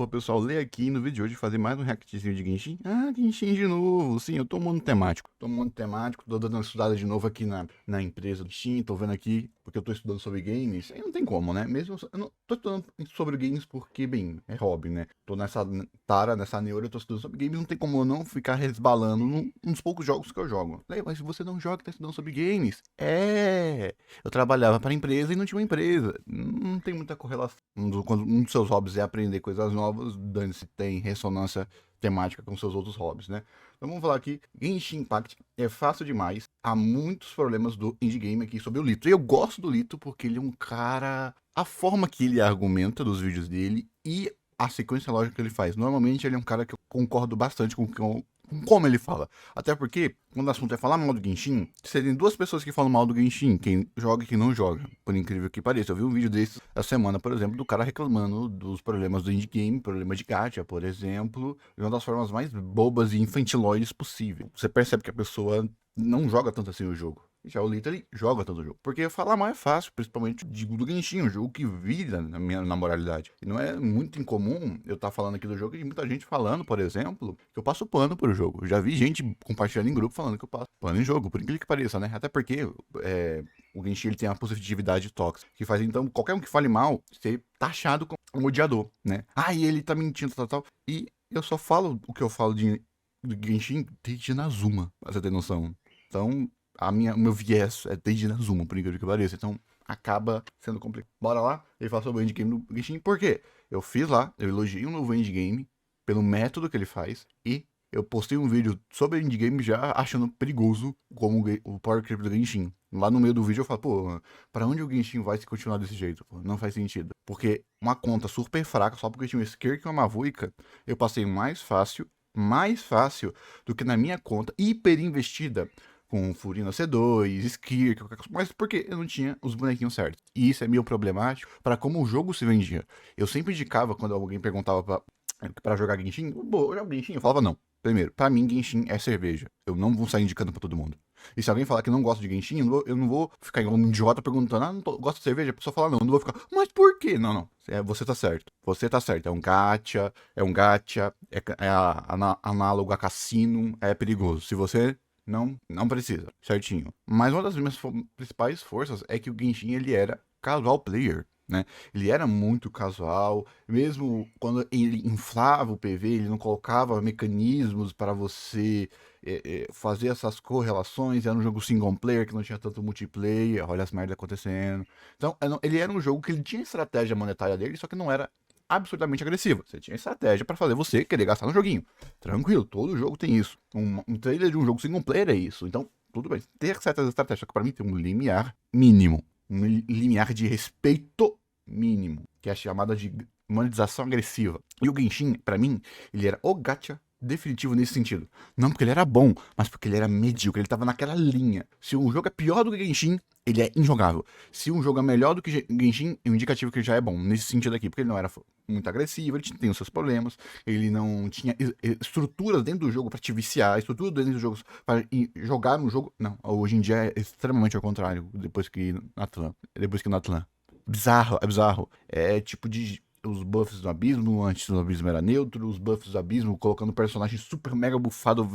Pô, pessoal, lê aqui no vídeo de hoje fazer mais um reactzinho de Genshin. Ah, Genshin de novo. Sim, eu tô mundo temático. Tô dando uma estudada de novo aqui na empresa do Genshin. Tô vendo aqui, porque eu tô estudando sobre games. Aí não tem como, né? Mesmo eu não tô estudando sobre games porque, bem, é hobby, né? Tô nessa nessa neura, eu tô estudando sobre games. Não tem como eu não ficar resbalando nos poucos jogos que eu jogo. Lê, mas se você não joga, tá estudando sobre games? Eu trabalhava para empresa e não tinha uma empresa. Não tem muita correlação. Quando um dos seus hobbies é aprender coisas novas, dane-se, tem ressonância temática com seus outros hobbies, né? Então vamos falar aqui, Genshin Impact é fácil demais. Há muitos problemas do indie game aqui sobre o Lito. E eu gosto do Lito porque ele é um cara... A forma que ele argumenta dos vídeos dele e a sequência lógica que ele faz. Normalmente ele é um cara que eu concordo bastante com como ele fala. Até porque, quando o assunto é falar mal do Genshin, você tem duas pessoas que falam mal do Genshin, quem joga e quem não joga, por incrível que pareça. Eu vi um vídeo desse essa semana, por exemplo, do cara reclamando dos problemas do indie game, problema de gacha, por exemplo, de uma das formas mais bobas e infantiloides possível. Você percebe que a pessoa não joga tanto assim o jogo. Já o Lito, ele joga tanto o jogo. Porque falar mal é fácil, principalmente do Genshin, um jogo que vira na moralidade. E não é muito incomum eu estar falando aqui do jogo e muita gente falando, por exemplo, que eu passo pano por jogo. Eu já vi gente compartilhando em grupo falando que eu passo pano em jogo, por incrível que pareça, né? Até porque o Genshin ele tem a positividade tóxica, que faz então qualquer um que fale mal ser taxado como um odiador, né? Ah, e ele tá mentindo, tal. E eu só falo o que eu falo do Genshin desde Nazuma, pra você ter noção. Então, o meu viés é desde Nazuma, por incrível que pareça. Então, acaba sendo complicado. Bora lá, ele fala sobre o endgame do Genshin. Por quê? Eu fiz lá, eu elogiei um novo endgame pelo método que ele faz e eu postei um vídeo sobre o endgame já achando perigoso como o Power Creep do Genshin. Lá no meio do vídeo eu falo, pô, pra onde o Genshin vai se continuar desse jeito? Pô, não faz sentido. Porque uma conta super fraca, só porque tinha um Skirk e uma Mavuika, eu passei mais fácil do que na minha conta hiper investida com Furina C2, Skirk, qualquer coisa, mas porque eu não tinha os bonequinhos certos. E isso é meio problemático para como o jogo se vendia. Eu sempre indicava quando alguém perguntava pra jogar Genshin, eu jogo Genshin? Eu falava não. Primeiro, pra mim Genshin é cerveja. Eu não vou sair indicando pra todo mundo. E se alguém falar que não gosta de Genshin, eu não vou ficar igual um idiota perguntando, gosta de cerveja? A pessoa fala não, eu não vou ficar, mas por quê? Não. Você tá certo. Você tá certo. É um gacha, análogo a cassino, é perigoso. Se você não precisa, certinho. Mas uma das minhas principais forças é que o Genshin, ele era casual player, né? Ele era muito casual, mesmo quando ele inflava o PV, ele não colocava mecanismos para você fazer essas correlações, era um jogo single player que não tinha tanto multiplayer, olha as merdas acontecendo. Então, ele era um jogo que ele tinha estratégia monetária dele, só que não era absurdamente agressivo. Você tinha estratégia para fazer você querer gastar no joguinho. Tranquilo, todo jogo tem isso. Um trailer de um jogo single player é isso. Então, tudo bem. Ter certas estratégias, só que para mim tem um limiar mínimo. Um limiar de respeito mínimo, que é a chamada de monetização agressiva. E o Genshin, para mim, ele era o gacha definitivo nesse sentido. Não porque ele era bom, mas porque ele era medíocre, ele tava naquela linha. Se um jogo é pior do que Genshin, ele é injogável. Se um jogo é melhor do que Genshin, é um indicativo que ele já é bom, nesse sentido aqui, porque ele não era muito agressivo, ele tem os seus problemas, ele não tinha estruturas dentro do jogo para te viciar, estrutura dentro do jogo para jogar no jogo. Não, hoje em dia é extremamente ao contrário, depois que Natlan. É bizarro. É tipo de os buffs do abismo, antes do abismo era neutro, os buffs do abismo colocando personagem super mega bufado.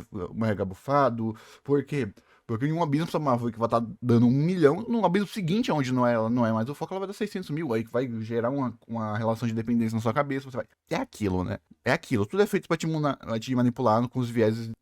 Por quê? Porque em um abismo essa Marvel que vai estar dando 1 milhão, no abismo seguinte, onde não é mais o foco, ela vai dar 600 mil, aí vai gerar uma relação de dependência na sua cabeça, você vai... É aquilo, né? É aquilo, tudo é feito pra te manipular com vieses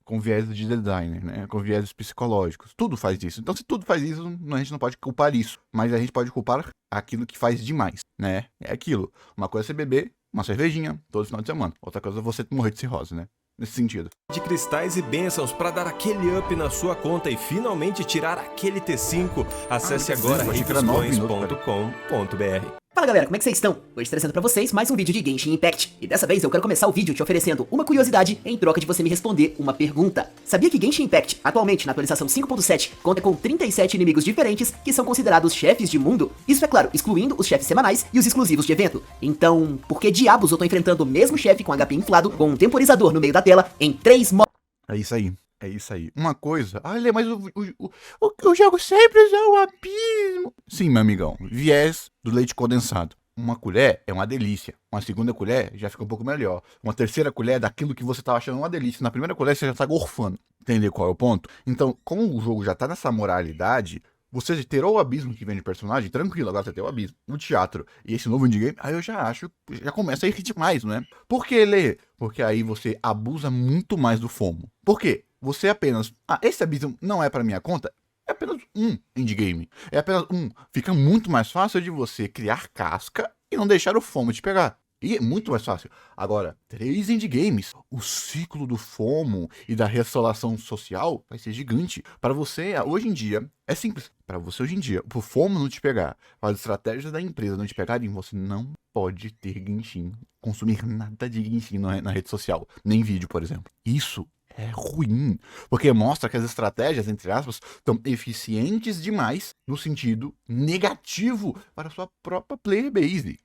de designer, né? Com vieses psicológicos, tudo faz isso. Então se tudo faz isso, a gente não pode culpar isso, mas a gente pode culpar aquilo que faz demais, né? É aquilo, uma coisa é você beber uma cervejinha todo final de semana, outra coisa é você morrer de cirrose, né? Nesse sentido. De cristais e bênçãos para dar aquele up na sua conta e finalmente tirar aquele T5. Acesse agora revistões.com.br. Fala galera, como é que vocês estão? Hoje trazendo pra vocês mais um vídeo de Genshin Impact. E dessa vez eu quero começar o vídeo te oferecendo uma curiosidade em troca de você me responder uma pergunta. Sabia que Genshin Impact, atualmente na atualização 5.7, conta com 37 inimigos diferentes que são considerados chefes de mundo? Isso é claro, excluindo os chefes semanais e os exclusivos de evento. Então, por que diabos eu tô enfrentando o mesmo chefe com HP inflado, com um temporizador no meio da tela, em 3 modos? É isso aí. É isso aí. Uma coisa... Olha, mas o jogo sempre usa o abismo. Sim, meu amigão. Viés do leite condensado. uma colher é uma delícia. Uma segunda colher já fica um pouco melhor. Uma terceira colher é daquilo que você tava achando uma delícia. Na primeira colher você já tá gorfando. Entender qual é o ponto? Então, como o jogo já tá nessa moralidade, você terou o abismo que vem de personagem, tranquilo, agora você tem o abismo. No teatro e esse novo indie game, aí eu já acho, já começa a ir demais, não é? Por que, Lê? Porque aí você abusa muito mais do FOMO. Por quê? Você apenas, esse abismo não é pra minha conta, é apenas um indie game. É apenas um. Fica muito mais fácil de você criar casca e não deixar o FOMO te pegar. E é muito mais fácil. Agora, 3 indie games. O ciclo do FOMO e da restauração social vai ser gigante. Para você, hoje em dia, é simples. Para você, hoje em dia, o FOMO não te pegar, para as estratégias da empresa não te pegarem, você não pode ter Genshin. Consumir nada de Genshin na rede social. Nem vídeo, por exemplo. Isso é ruim, porque mostra que as estratégias, entre aspas, estão eficientes demais no sentido negativo para a sua própria player base.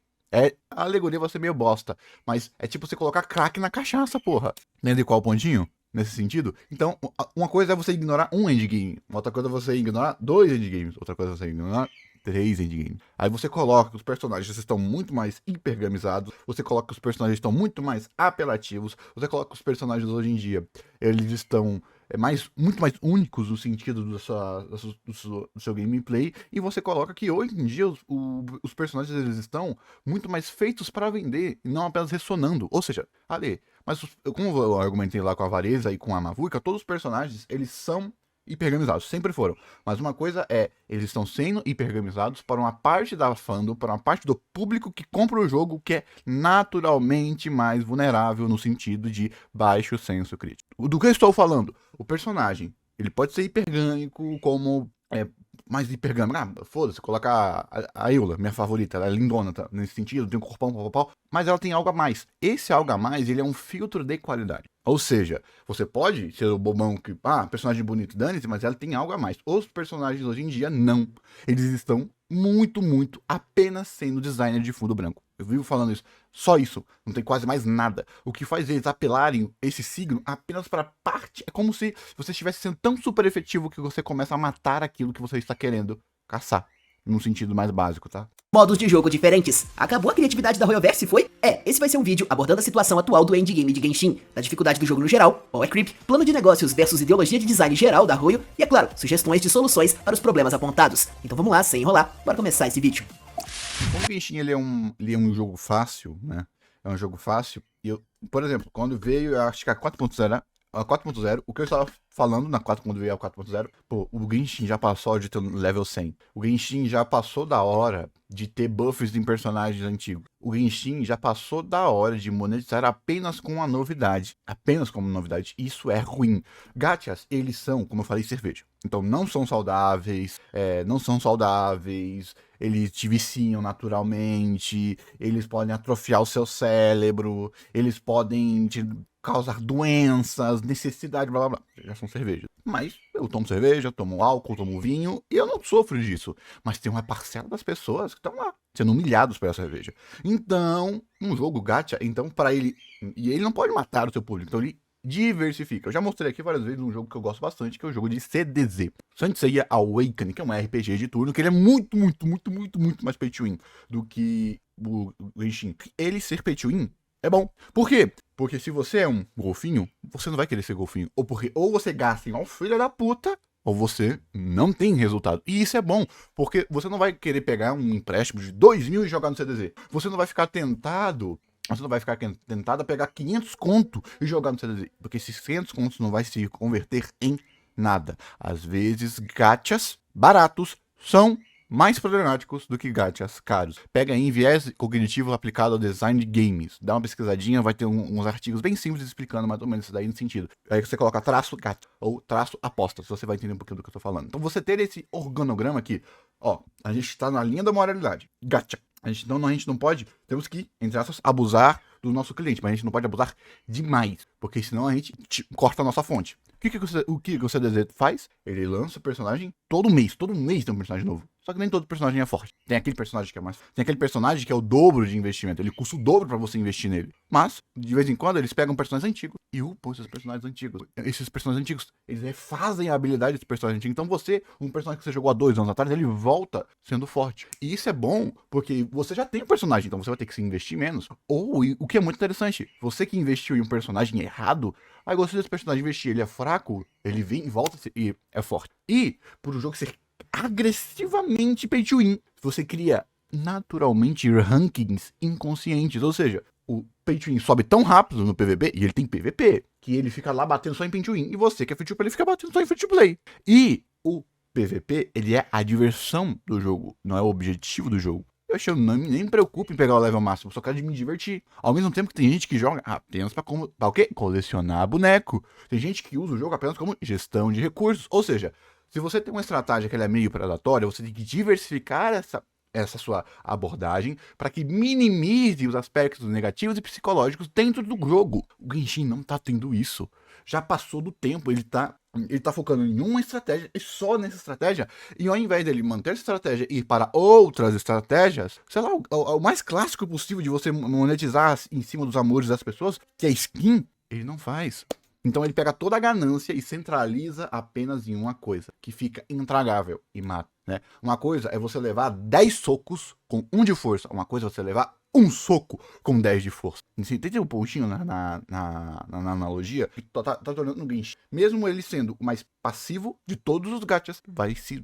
A alegoria vai ser meio bosta, mas é tipo você colocar crack na cachaça, porra. Entende qual o pontinho? Nesse sentido? Então, uma coisa é você ignorar um endgame, outra coisa é você ignorar 2 endgames, outra coisa é você ignorar 3 endgames. Aí você coloca que os personagens estão muito mais hipergamizados, você coloca que os personagens estão muito mais apelativos, você coloca que os personagens hoje em dia, eles estão muito mais únicos no sentido do seu gameplay, e você coloca que hoje em dia os personagens eles estão muito mais feitos para vender, e não apenas ressonando. Ou seja, mas como eu argumentei lá com a Vareza e com a Mavuka, todos os personagens, eles são hipergamizados, sempre foram. Mas uma coisa é, eles estão sendo hipergamizados para uma parte da fandom, para uma parte do público que compra o jogo, que é naturalmente mais vulnerável no sentido de baixo senso crítico. Do que eu estou falando? O personagem, ele pode ser hipergâmico como mais hipergâmico. Foda-se, colocar a Eula, minha favorita, ela é lindona, tá? Nesse sentido, tem um corpão, mas ela tem algo a mais. Esse algo a mais, ele é um filtro de qualidade. Ou seja, você pode ser o bobão que, personagem bonito, dane-se, mas ela tem algo a mais. Os personagens hoje em dia, não. Eles estão muito apenas sendo designer de fundo branco. Eu vivo falando isso. Só isso. Não tem quase mais nada. O que faz eles apelarem esse signo apenas para parte. É como se você estivesse sendo tão super efetivo que você começa a matar aquilo que você está querendo caçar. Num sentido mais básico, tá? Modos de jogo diferentes. Acabou a criatividade da Royoverse, foi? Esse vai ser um vídeo abordando a situação atual do endgame de Genshin, da dificuldade do jogo no geral, power creep, plano de negócios versus ideologia de design geral da Royo e, é claro, sugestões de soluções para os problemas apontados. Então vamos lá, sem enrolar, bora começar esse vídeo. Como o Genshin ele é um jogo fácil, né? É um jogo fácil. E por exemplo, quando veio, eu acho que a 4.0, o que eu estava falando quando veio a 4.0, o Genshin já passou de ter level 100. O Genshin já passou da hora de ter buffs em personagens antigos. O Genshin já passou da hora de monetizar apenas com uma novidade. Apenas como novidade. Isso é ruim. Gachas, eles são, como eu falei, cerveja. Então não são saudáveis, eles te viciam naturalmente, eles podem atrofiar o seu cérebro, eles podem te causar doenças, necessidade, blá blá blá. Já são cervejas. Mas eu tomo cerveja, tomo álcool, tomo vinho e eu não sofro disso. Mas tem uma parcela das pessoas que estão lá, sendo humilhados pela cerveja. Então, um jogo gacha, então para ele... E ele não pode matar o seu público, então ele diversifica. Eu já mostrei aqui várias vezes um jogo que eu gosto bastante, que é o jogo de CDZ. Saint Seiya Awakening, que é um RPG de turno, que ele é muito mais pay to win do que o Genshin. Ele ser pay to win é bom. Por quê? Porque se você é um golfinho, você não vai querer ser golfinho. Ou você gasta igual filha da puta, ou você não tem resultado. E isso é bom, porque você não vai querer pegar um empréstimo de 2.000 e jogar no CDZ. Você não vai ficar tentado a pegar 500 conto e jogar no CDZ. Porque esses 500 contos não vai se converter em nada. Às vezes, gachas baratos são mais problemáticos do que gachas caros. Pega aí viés cognitivo aplicado ao design de games. Dá uma pesquisadinha, vai ter uns artigos bem simples explicando mais ou menos isso daí no sentido. Aí você coloca traço gacha ou traço apostas, você vai entender um pouquinho do que eu tô falando. Então você ter esse organograma aqui, a gente tá na linha da moralidade. Gacha. A gente não pode, temos que, entre aspas, abusar do nosso cliente, mas a gente não pode abusar demais, porque senão a gente corta a nossa fonte. O que o CDZ faz? Ele lança o personagem todo mês tem um personagem novo. Só que nem todo personagem é forte. Tem aquele personagem que é mais... Tem aquele personagem que é o dobro de investimento. Ele custa o dobro pra você investir nele. Mas, de vez em quando, eles pegam personagens antigos e upam esses personagens antigos. Esses personagens antigos, eles refazem a habilidade desse personagem antigo. Então você, um personagem que você jogou há 2 anos atrás, ele volta sendo forte. E isso é bom, porque você já tem um personagem, então você vai ter que se investir menos. Ou, o que é muito interessante, você que investiu em um personagem errado, aí você desse personagem investir, ele é fraco, ele vem e volta e é forte. E, por o jogo ser agressivamente pay to win, você cria naturalmente rankings inconscientes, ou seja, o pay to win sobe tão rápido no PVP, e ele tem PVP, que ele fica lá batendo só em pay to win, e você que é free to play, ele fica batendo só em free to play. E o PVP, ele é a diversão do jogo, não é o objetivo do jogo. Eu não nem me preocupo em pegar o level máximo, só quero me divertir. Ao mesmo tempo que tem gente que joga apenas pra o quê? Colecionar boneco. Tem gente que usa o jogo apenas como gestão de recursos. Ou seja, se você tem uma estratégia que ela é meio predatória, você tem que diversificar essa sua abordagem para que minimize os aspectos negativos e psicológicos dentro do jogo. O Genshin não tá tendo isso. Já passou do tempo, ele tá focando em uma estratégia e só nessa estratégia. E ao invés dele manter essa estratégia e ir para outras estratégias, sei lá, o mais clássico possível de você monetizar em cima dos amores das pessoas, que é skin, ele não faz. Então ele pega toda a ganância e centraliza apenas em uma coisa, que fica intragável e mata, né? Uma coisa é você levar 10 socos com 1 de força, uma coisa é você levar um soco com 10 de força. Você entende um pontinho na analogia? Tá tornando no Genshin. Mesmo ele sendo o mais passivo de todos os gachas,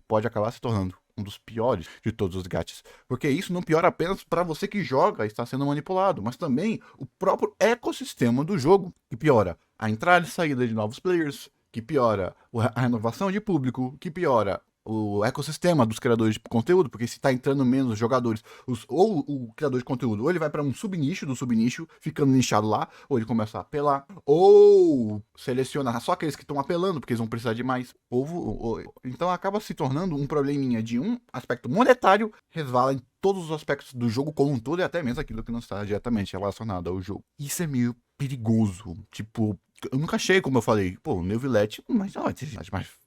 pode acabar se tornando um dos piores de todos os gachas. Porque isso não piora apenas para você que joga e está sendo manipulado, mas também o próprio ecossistema do jogo, que piora a entrada e saída de novos players, que piora a renovação de público, que piora o ecossistema dos criadores de conteúdo, porque se tá entrando menos jogadores, ou o criador de conteúdo, ou ele vai para um subnicho do subnicho, ficando nichado lá, ou ele começa a apelar, ou seleciona só aqueles que estão apelando, porque eles vão precisar de mais. Então acaba se tornando um probleminha de um aspecto monetário, resvala em todos os aspectos do jogo como um todo, e até mesmo aquilo que não está diretamente relacionado ao jogo. Isso é meio perigoso. Tipo, eu nunca achei, como eu falei, o Neuvillette, mas não,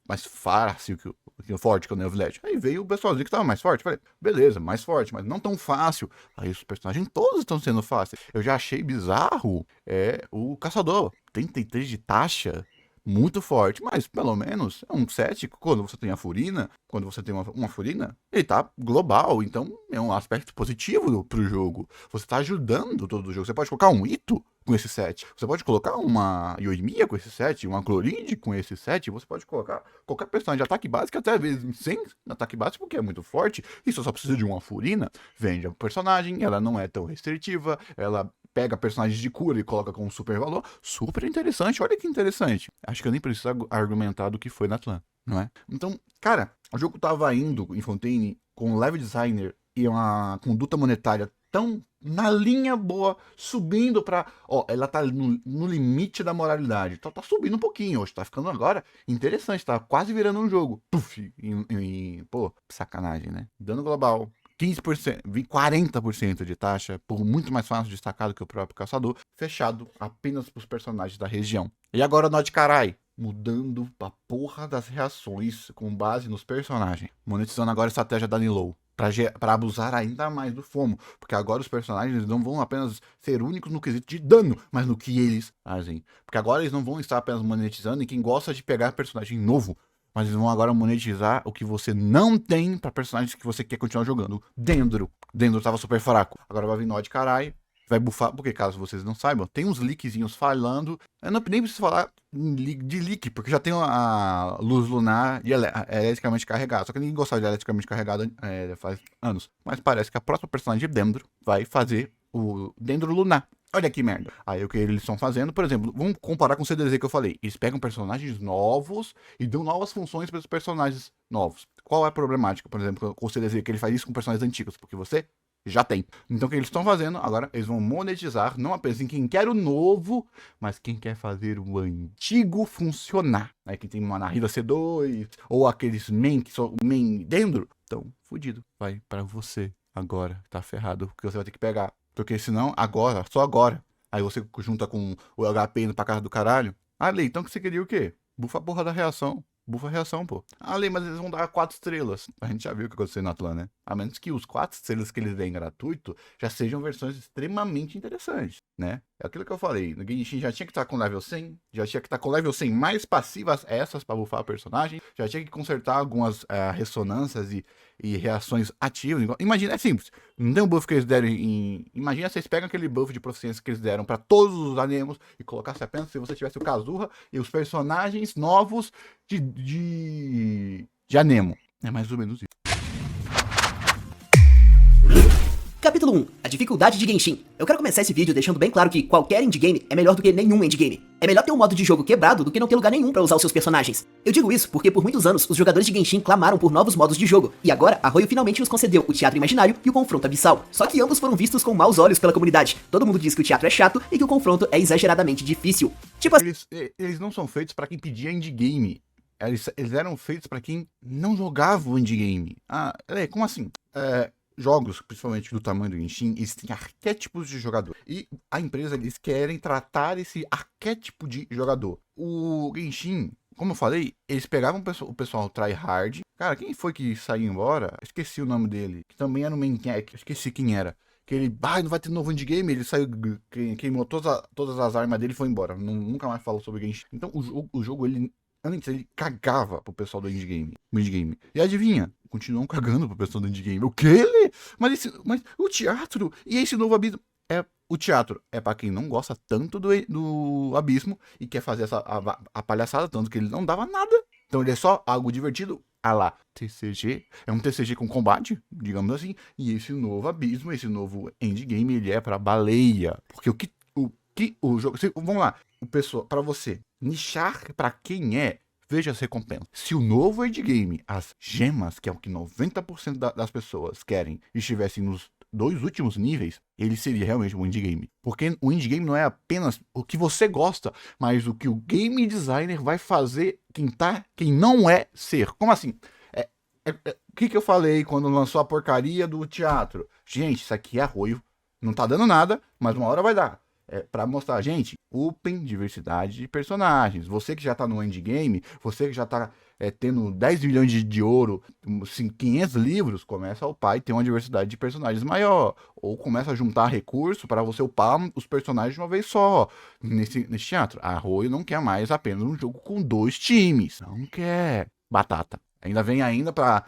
mais fácil que o forte que o Neuvillette. Aí veio o pessoalzinho que tava mais forte. Falei, beleza, mais forte, mas não tão fácil. Aí os personagens todos estão sendo fáceis. Eu já achei bizarro o Caçador. 33 de taxa. Muito forte, mas pelo menos é um set. Quando você tem a Furina, quando você tem uma Furina, ele tá global, então é um aspecto positivo pro jogo. Você tá ajudando todo o jogo. Você pode colocar um Ito com esse set, você pode colocar uma Yoimiya com esse set, uma Chlorinde com esse set, você pode colocar qualquer personagem de ataque básico, até às vezes sem ataque básico, porque é muito forte, e só precisa de uma Furina, vende a personagem, ela não é tão restritiva, ela pega personagens de cura e coloca com um super valor, super interessante, olha que interessante. Acho que eu nem preciso argumentar do que foi na Atlan, não é? Então, cara, o jogo tava indo em Fontaine com um level designer e uma conduta monetária tão na linha boa, subindo pra... ela tá no limite da moralidade. Então tá subindo um pouquinho hoje, tá ficando agora interessante, tá quase virando um jogo. Puf, pô, sacanagem, né? Dano global, 15%, 40% de taxa, por muito mais fácil destacado que o próprio caçador, fechado apenas pros personagens da região. E agora Nod Carai, mudando a porra das reações com base nos personagens. Monetizando agora a estratégia da Nilou. Pra abusar ainda mais do FOMO. Porque agora os personagens não vão apenas ser únicos no quesito de dano, mas no que eles fazem. Porque agora eles não vão estar apenas monetizando em quem gosta de pegar personagem novo. Mas eles vão agora monetizar o que você não tem pra personagens que você quer continuar jogando. Dendro tava super fraco. Agora vai vir Nod Carai. Vai bufar, porque caso vocês não saibam, tem uns leakzinhos falando. Eu não nem preciso falar de leak, porque já tem a luz lunar e eletricamente carregada. Só que ninguém gostava de eletricamente carregada faz anos. Mas parece que a próxima personagem de Dendro vai fazer o Dendro lunar. Olha que merda. Aí o que eles estão fazendo, por exemplo, vamos comparar com o CDZ que eu falei. Eles pegam personagens novos e dão novas funções para os personagens novos. Qual é a problemática, por exemplo, com o CDZ, que ele faz isso com personagens antigos? Porque você já tem. Então o que eles estão fazendo agora, eles vão monetizar não apenas em quem quer o novo, mas quem quer fazer o antigo funcionar. Aí quem tem uma Nahida C2 ou aqueles main que são main dentro, então fudido. Vai para você agora, tá ferrado, porque você vai ter que pegar. Porque senão agora, só agora, aí você junta com o HP indo pra casa do caralho. Ah, Lei, então que você queria o quê? Bufa a porra da reação. bufa a reação, pô. Ah, Lê, mas eles vão dar 4 estrelas. A gente já viu o que aconteceu no Atlan, né? A menos que os 4 estrelas que eles deem gratuito já sejam versões extremamente interessantes, né? É aquilo que eu falei. No Genshin já tinha que estar com level 100, já tinha que estar com level 100 mais passivas essas pra bufar o personagem, já tinha que consertar algumas ressonâncias e reações ativas. Imagina, é simples. Não tem um buff que eles deram em... Imagina vocês pegam aquele buff de proficiência que eles deram pra todos os anemos e colocassem apenas se você tivesse o Kazuha e os personagens novos de anemo. É mais ou menos isso. Capítulo 1. A dificuldade de Genshin. Eu quero começar esse vídeo deixando bem claro que qualquer endgame é melhor do que nenhum endgame. É melhor ter um modo de jogo quebrado do que não ter lugar nenhum pra usar os seus personagens. Eu digo isso porque por muitos anos os jogadores de Genshin clamaram por novos modos de jogo, e agora a Hoyo finalmente nos concedeu o Teatro Imaginário e o Confronto Abissal. Só que ambos foram vistos com maus olhos pela comunidade. Todo mundo diz que o teatro é chato e que o confronto é exageradamente difícil. Tipo assim... Eles não são feitos pra quem pedia endgame. Eles eram feitos pra quem não jogava o endgame. Como assim? Jogos, principalmente do tamanho do Genshin, eles têm arquétipos de jogador. E a empresa, eles querem tratar esse arquétipo de jogador. O Genshin, como eu falei, eles pegavam o pessoal tryhard. Cara, quem foi que saiu embora? Esqueci o nome dele. Que também era um maniac. Esqueci quem era. Que ele, não vai ter novo endgame. Ele saiu, queimou todas as armas dele e foi embora. Nunca mais falou sobre Genshin. Então o jogo, antes ele cagava pro pessoal do endgame. E adivinha? Continuam cagando pro pessoal do endgame. O quê? Mas o teatro e esse novo abismo. O teatro é pra quem não gosta tanto do abismo e quer fazer a palhaçada, tanto que ele não dava nada. Então ele é só algo divertido. Lá, TCG. É um TCG com combate, digamos assim. E esse novo abismo, esse novo endgame, ele é pra baleia. Porque o jogo... Vamos lá. Pra você nichar pra quem veja as recompensas. Se o novo endgame, as gemas, que é o que 90% das pessoas querem, estivessem nos 2 últimos níveis, ele seria realmente um endgame. Porque o endgame não é apenas o que você gosta, mas o que o game designer vai fazer quem não é ser. Como assim? O que eu falei quando lançou a porcaria do teatro? Gente, isso aqui é arroio. Não tá dando nada, mas uma hora vai dar. Pra mostrar, gente, upem diversidade de personagens. Você que já tá no endgame, você que já tá tendo 10 milhões de ouro, 500 livros, começa a upar e ter uma diversidade de personagens maior. Ou começa a juntar recurso para você upar os personagens de uma vez só. Nesse teatro, a Arroio não quer mais apenas um jogo com 2 times. Não quer. Batata. Ainda vem pra...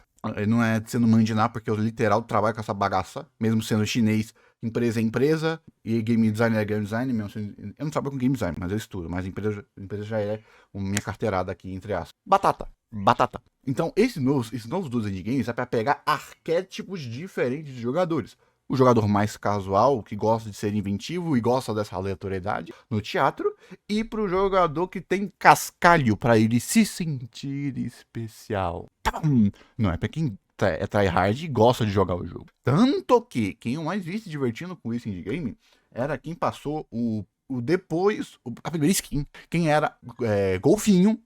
Não é sendo mandinar, porque eu literal trabalho com essa bagaça, mesmo sendo chinês. Empresa é empresa, e game design é game design, mesmo sendo, eu não trabalho com game design, mas eu estudo, mas a empresa já é minha carteirada aqui, entre aspas. Batata. Então, esses novos 2 endgames é para pegar arquétipos diferentes de jogadores. O jogador mais casual, que gosta de ser inventivo e gosta dessa aleatoriedade no teatro, e pro jogador que tem cascalho para ele se sentir especial. Não é para quem é tryhard e gosta de jogar o jogo. Tanto que quem eu mais vi se divertindo com esse endgame era quem passou a primeira skin. Quem era golfinho,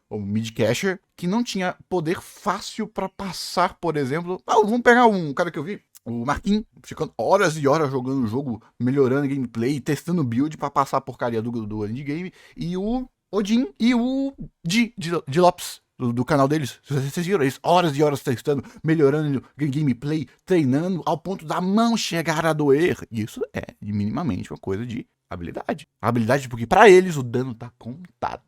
ou midcacher, que não tinha poder fácil para passar, por exemplo... vamos pegar um cara que eu vi, o Marquinhos, ficando horas e horas jogando o jogo, melhorando gameplay, testando build para passar a porcaria do endgame, e o Odin e o de Lopes. Do canal deles, vocês viram isso? Horas e horas testando, melhorando gameplay, treinando ao ponto da mão chegar a doer. Isso é minimamente uma coisa de habilidade. Habilidade porque para eles o dano tá contado.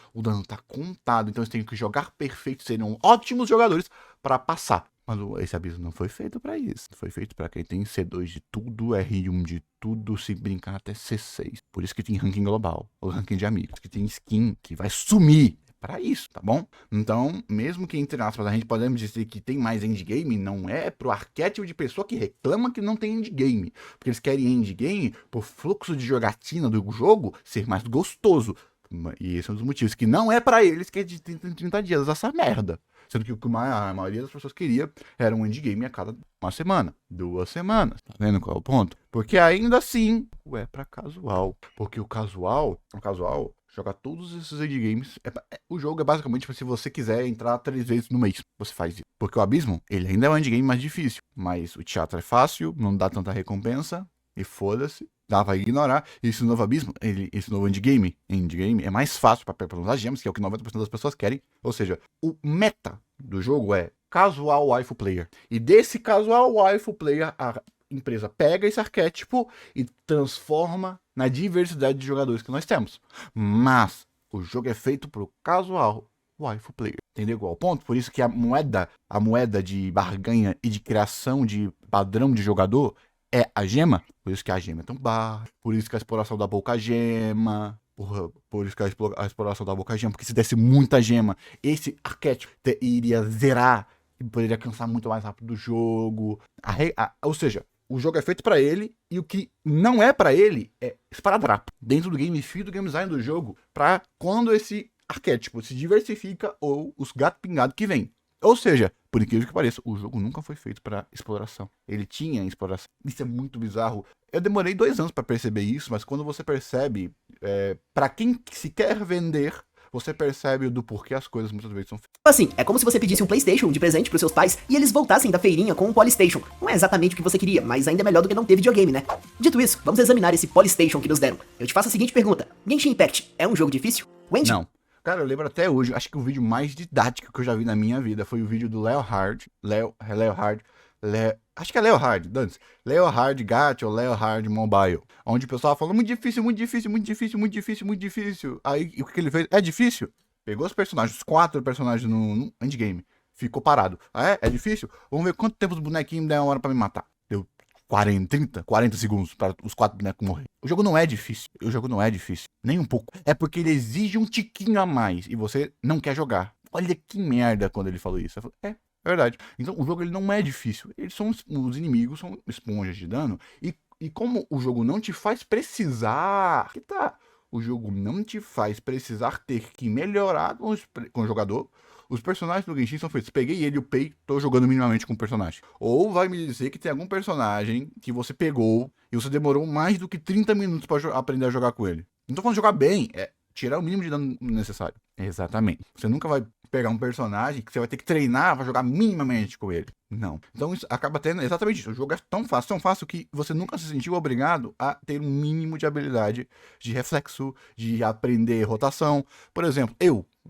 Então eles têm que jogar perfeito, seriam ótimos jogadores para passar. Mas esse abismo não foi feito para isso. Foi feito para quem tem C2 de tudo, R1 de tudo, se brincar até C6. Por isso que tem ranking global, ou ranking de amigos, que tem skin que vai sumir. Para isso, tá bom? Então, mesmo que entre aspas a gente podemos dizer que tem mais endgame, não é pro arquétipo de pessoa que reclama que não tem endgame, porque eles querem endgame por fluxo de jogatina do jogo ser mais gostoso. E esse é um dos motivos que não é para eles que é de 30 dias essa merda. Sendo que o que a maioria das pessoas queria era um endgame a cada 1 semana, 2 semanas. Tá vendo qual é o ponto? Porque ainda assim, é pra casual. Porque o casual joga todos esses endgames. O jogo é basicamente se você quiser entrar 3 vezes no mês, você faz isso. Porque o abismo, ele ainda é um endgame mais difícil. Mas o teatro é fácil, não dá tanta recompensa. e foda-se, dava a ignorar. E esse novo abismo, esse novo endgame é mais fácil para usar gemas, que é o que 90% das pessoas querem. Ou seja, o meta do jogo é casual waifu player. E desse casual waifu player, a empresa pega esse arquétipo e transforma na diversidade de jogadores que nós temos. Mas o jogo é feito pro casual waifu player. Entendeu qual é o ponto? Por isso que a moeda de barganha e de criação de padrão de jogador é a gema. Por isso que a gema é tão baixa. Por isso que a exploração da boca gema. Por isso que a exploração da boca gema. Porque se desse muita gema, esse arquétipo iria zerar e poderia cansar muito mais rápido do jogo. Ou seja, o jogo é feito pra ele e o que não é pra ele é esparadrapo. Dentro do game feel, do game design do jogo, pra quando esse arquétipo se diversifica ou os gato pingado que vem. Ou seja, por incrível que pareça, o jogo nunca foi feito pra exploração. Ele tinha exploração. Isso é muito bizarro. Eu demorei 2 anos pra perceber isso, mas quando você percebe, pra quem se quer vender, você percebe do porquê as coisas muitas vezes são feitas. Assim, é como se você pedisse um PlayStation de presente pros seus pais e eles voltassem da feirinha com um Polystation. Não é exatamente o que você queria, mas ainda é melhor do que não ter videogame, né? Dito isso, vamos examinar esse Polystation que nos deram. Eu te faço a seguinte pergunta: Genshin Impact é um jogo difícil? Wendy? Não. Cara, eu lembro até hoje, acho que o vídeo mais didático que eu já vi na minha vida foi o vídeo do acho que é Leonhard, Dantes. Leonhard Gacha ou Leonhard Mobile. Onde o pessoal falou muito difícil, muito difícil, muito difícil, muito difícil, muito difícil. Aí o que ele fez? É difícil? Pegou os personagens, os 4 personagens no endgame. Ficou parado. Ah, é? É difícil? Vamos ver quanto tempo os bonequinhos demoram pra me matar. Deu 40 segundos para os 4 bonecos morrer. O jogo não é difícil. O jogo não é difícil. Nem um pouco. É porque ele exige um tiquinho a mais. E você não quer jogar. Olha que merda quando ele falou isso. Eu falei, é verdade. Então o jogo ele não é difícil. Os inimigos são esponjas de dano. E como o jogo não te faz precisar. Que tá? O jogo não te faz precisar ter que melhorar com o jogador. Os personagens do Genshin são feitos. Peguei ele e upei, tô jogando minimamente com o personagem. Ou vai me dizer que tem algum personagem que você pegou e você demorou mais do que 30 minutos pra aprender a jogar com ele. Não tô falando de jogar bem, é tirar o mínimo de dano necessário. Exatamente. Você nunca vai pegar um personagem que você vai ter que treinar pra jogar minimamente com ele. Não. Então isso acaba tendo exatamente isso. O jogo é tão fácil que você nunca se sentiu obrigado a ter um mínimo de habilidade, de reflexo, de aprender rotação. Por exemplo,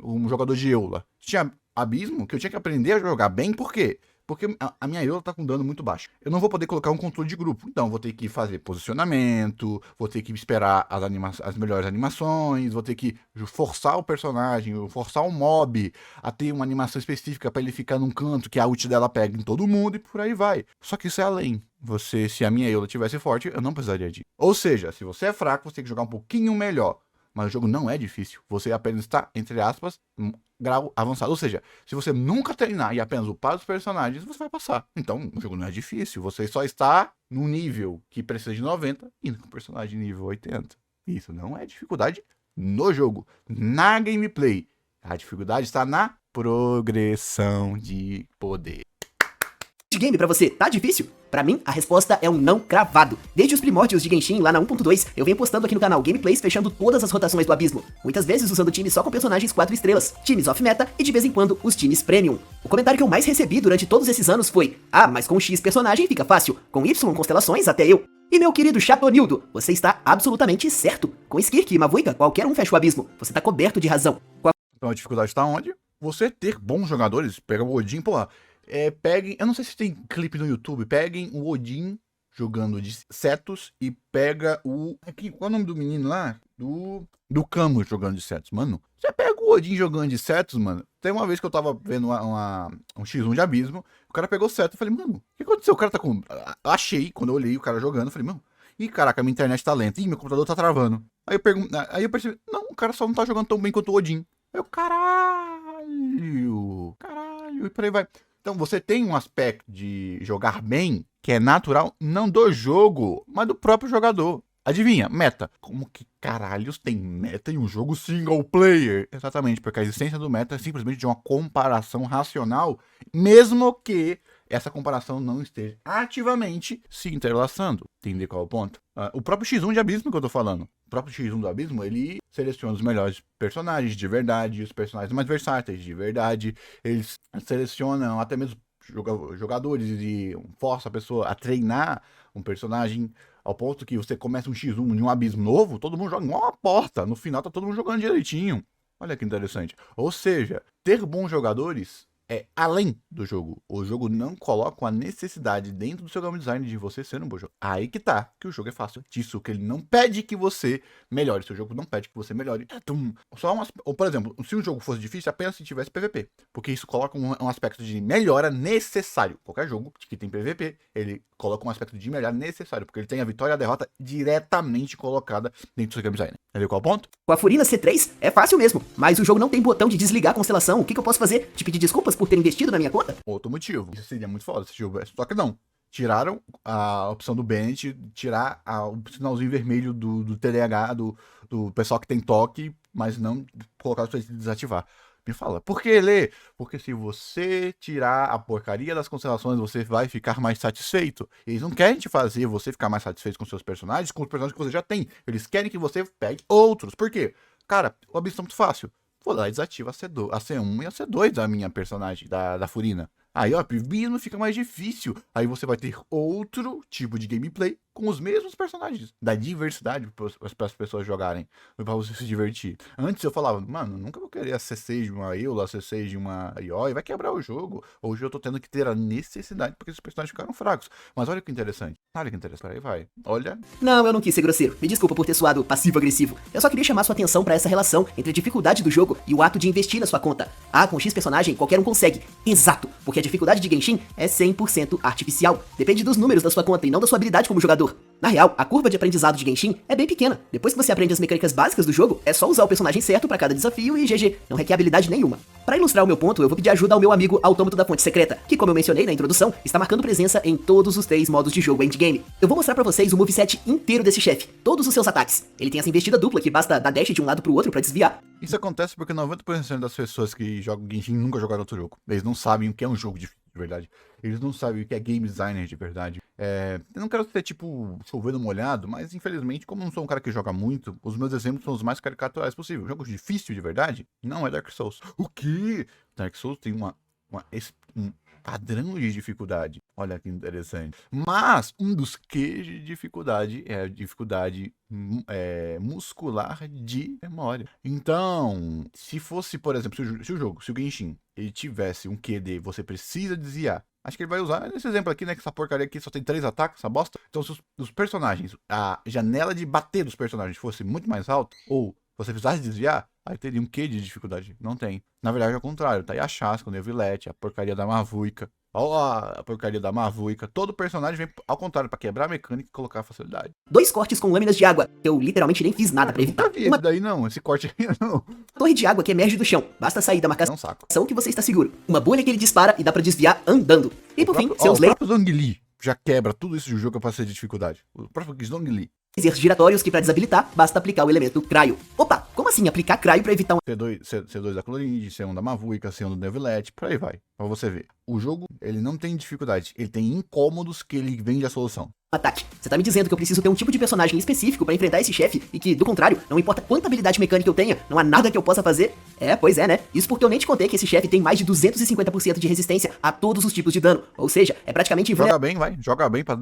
um jogador de Eula, tinha abismo que eu tinha que aprender a jogar bem, por quê? Porque a minha Eula tá com dano muito baixo. Eu não vou poder colocar um controle de grupo. Então, vou ter que fazer posicionamento, vou ter que esperar as melhores animações, vou ter que forçar o personagem, forçar o mob a ter uma animação específica para ele ficar num canto que a ult dela pega em todo mundo e por aí vai. Só que isso é além. Se a minha Eula tivesse forte, eu não precisaria disso. Ou seja, se você é fraco, você tem que jogar um pouquinho melhor. Mas o jogo não é difícil. Você apenas está, entre aspas, grau avançado. Ou seja, se você nunca treinar e apenas upar os personagens, você vai passar. Então, o jogo não é difícil. Você só está num nível que precisa de 90 e com o personagem nível 80. Isso não é dificuldade no jogo. Na gameplay. A dificuldade está na progressão de poder. De game pra você tá difícil? Pra mim, a resposta é um não cravado. Desde os primórdios de Genshin, lá na 1.2, eu venho postando aqui no canal gameplays fechando todas as rotações do abismo. Muitas vezes usando times só com personagens 4 estrelas, times off-meta e de vez em quando os times premium. O comentário que eu mais recebi durante todos esses anos foi: ah, mas com X personagem fica fácil, com Y constelações até eu. E meu querido Chatonildo, você está absolutamente certo. Com Skirk e Mavuiga, qualquer um fecha o abismo. Você tá coberto de razão. Então a dificuldade está onde? Você ter bons jogadores, pega o Odin, pô, peguem, eu não sei se tem clipe no YouTube, peguem o Odin jogando de Cetus e pega qual é o nome do menino lá? Do Camus jogando de Cetus, mano. Você pega o Odin jogando de Cetus, mano. Tem uma vez que eu tava vendo um X1 de abismo, o cara pegou o Cetus, eu falei, mano, o que aconteceu? O cara tá com... Achei, quando eu olhei o cara jogando, eu falei, mano, ih, caraca, minha internet tá lenta, ih, meu computador tá travando. Aí eu percebi, não, o cara só não tá jogando tão bem quanto o Odin. Aí eu, caralho, e por aí vai. Então você tem um aspecto de jogar bem que é natural, não do jogo, mas do próprio jogador. Adivinha? Meta. Como que caralhos tem meta em um jogo single player? Exatamente, porque a existência do meta é simplesmente de uma comparação racional, mesmo que essa comparação não esteja ativamente se entrelaçando. Entender qual é o ponto? O próprio X1 de Abismo que eu tô falando. O próprio X1 do Abismo, ele seleciona os melhores personagens de verdade, os personagens mais versáteis de verdade. Eles selecionam até mesmo jogadores e força a pessoa a treinar um personagem ao ponto que você começa um X1 de um abismo novo, todo mundo joga igual uma porta. No final tá todo mundo jogando direitinho. Olha que interessante. Ou seja, ter bons jogadores é além do jogo. O jogo não coloca uma necessidade dentro do seu game design de você ser um bom jogo. Aí que tá, que o jogo é fácil disso, que ele não pede que você melhore. Seu jogo não pede que você melhore. Ou, por exemplo, se um jogo fosse difícil, apenas se tivesse PVP. Porque isso coloca um aspecto de melhora necessário. Qualquer jogo que tem PVP, ele coloca um aspecto de melhora necessário, porque ele tem a vitória e a derrota diretamente colocada dentro do seu game design. Entendeu qual é o ponto? Com a Furina C3 é fácil mesmo, mas o jogo não tem botão de desligar a constelação. O que eu posso fazer? Te pedir desculpas por ter investido na minha conta? Outro motivo. Isso seria muito foda se jogo. Só que não. Tiraram a opção do Bennett, tirar o sinalzinho vermelho do TDAH, do pessoal que tem toque, mas não colocar pra desativar. Me fala, por que, Lê? Porque se você tirar a porcaria das constelações, você vai ficar mais satisfeito. Eles não querem te fazer você ficar mais satisfeito com seus personagens, com os personagens que você já tem. Eles querem que você pegue outros. Por quê? Cara, o abismo é muito fácil. Vou lá e desativo a C1 e a C2 da minha personagem, da Furina. Aí, ó, não fica mais difícil. Aí você vai ter outro tipo de gameplay com os mesmos personagens. Da diversidade para as pessoas jogarem. Pra você se divertir. Antes eu falava, mano, nunca vou querer a C6 de uma Eula, a C6 de uma Ioi. Vai quebrar o jogo. Hoje eu tô tendo que ter a necessidade porque esses personagens ficaram fracos. Mas olha que interessante. Olha que interessante. Aí vai. Olha. Não, eu não quis ser grosseiro. Me desculpa por ter soado passivo-agressivo. Eu só queria chamar sua atenção pra essa relação entre a dificuldade do jogo e o ato de investir na sua conta. Ah, com X personagem, qualquer um consegue. Exato, porque a dificuldade de Genshin é 100% artificial. Depende dos números da sua conta e não da sua habilidade como jogador. Na real, a curva de aprendizado de Genshin é bem pequena. Depois que você aprende as mecânicas básicas do jogo, é só usar o personagem certo pra cada desafio e GG. Não requer habilidade nenhuma. Pra ilustrar o meu ponto, eu vou pedir ajuda ao meu amigo Autômato da Fonte Secreta, que, como eu mencionei na introdução, está marcando presença em todos os 3 modos de jogo endgame. Eu vou mostrar pra vocês o moveset inteiro desse chefe, todos os seus ataques. Ele tem essa investida dupla que basta dar dash de um lado pro outro pra desviar. Isso acontece porque 90% das pessoas que jogam Genshin nunca jogaram outro jogo. Eles não sabem o que é um jogo de verdade. Eles não sabem o que é game designer de verdade. Eu não quero ser, tipo, chovendo molhado, mas infelizmente, como eu não sou um cara que joga muito, os meus exemplos são os mais caricaturais possível. Um jogo difícil de verdade não é Dark Souls. O quê? Dark Souls tem um padrão de dificuldade. Olha que interessante. Mas um dos queijos de dificuldade é a dificuldade muscular de memória. Então, se fosse, por exemplo, se o Genshin ele tivesse um QD, você precisa desviar. Acho que ele vai usar nesse exemplo aqui, né? Que essa porcaria aqui só tem 3 ataques, essa bosta. Então, se os personagens, a janela de bater dos personagens fosse muito mais alta, ou você precisasse desviar, aí teria um quê de dificuldade? Não tem. Na verdade, é o contrário. Tá aí a Chasca, o Neuvillette, a porcaria da Mavuica. Olha a porcaria da Mavuica. Todo personagem vem ao contrário, pra quebrar a mecânica e colocar a facilidade. 2 cortes com lâminas de água. Eu literalmente nem fiz nada pra evitar. Nunca vi esse daí não, esse corte aí não. Torre de água que emerge do chão. Basta sair da É marcação um saco. que você está seguro. Uma bolha que ele dispara e dá pra desviar andando. E por fim, seus O próprio Zhongli já quebra tudo isso de jogo pra ser de dificuldade. O próprio Zhongli. lasers giratórios que pra desabilitar, basta aplicar o elemento Cryo. Opa, como assim aplicar Cryo pra evitar um... C2 da Cloringe, C1 da Mavuica, C1 do Neuvillette, por aí vai. Pra você ver. O jogo, ele não tem dificuldade, ele tem incômodos que ele vende a solução. ataque? Você tá me dizendo que eu preciso ter um tipo de personagem específico pra enfrentar esse chefe e que, do contrário, não importa quanta habilidade mecânica eu tenha, não há nada que eu possa fazer? Pois é, né? Isso porque eu nem te contei que esse chefe tem mais de 250% de resistência a todos os tipos de dano. Ou seja, é praticamente Joga bem, vai. Joga bem pra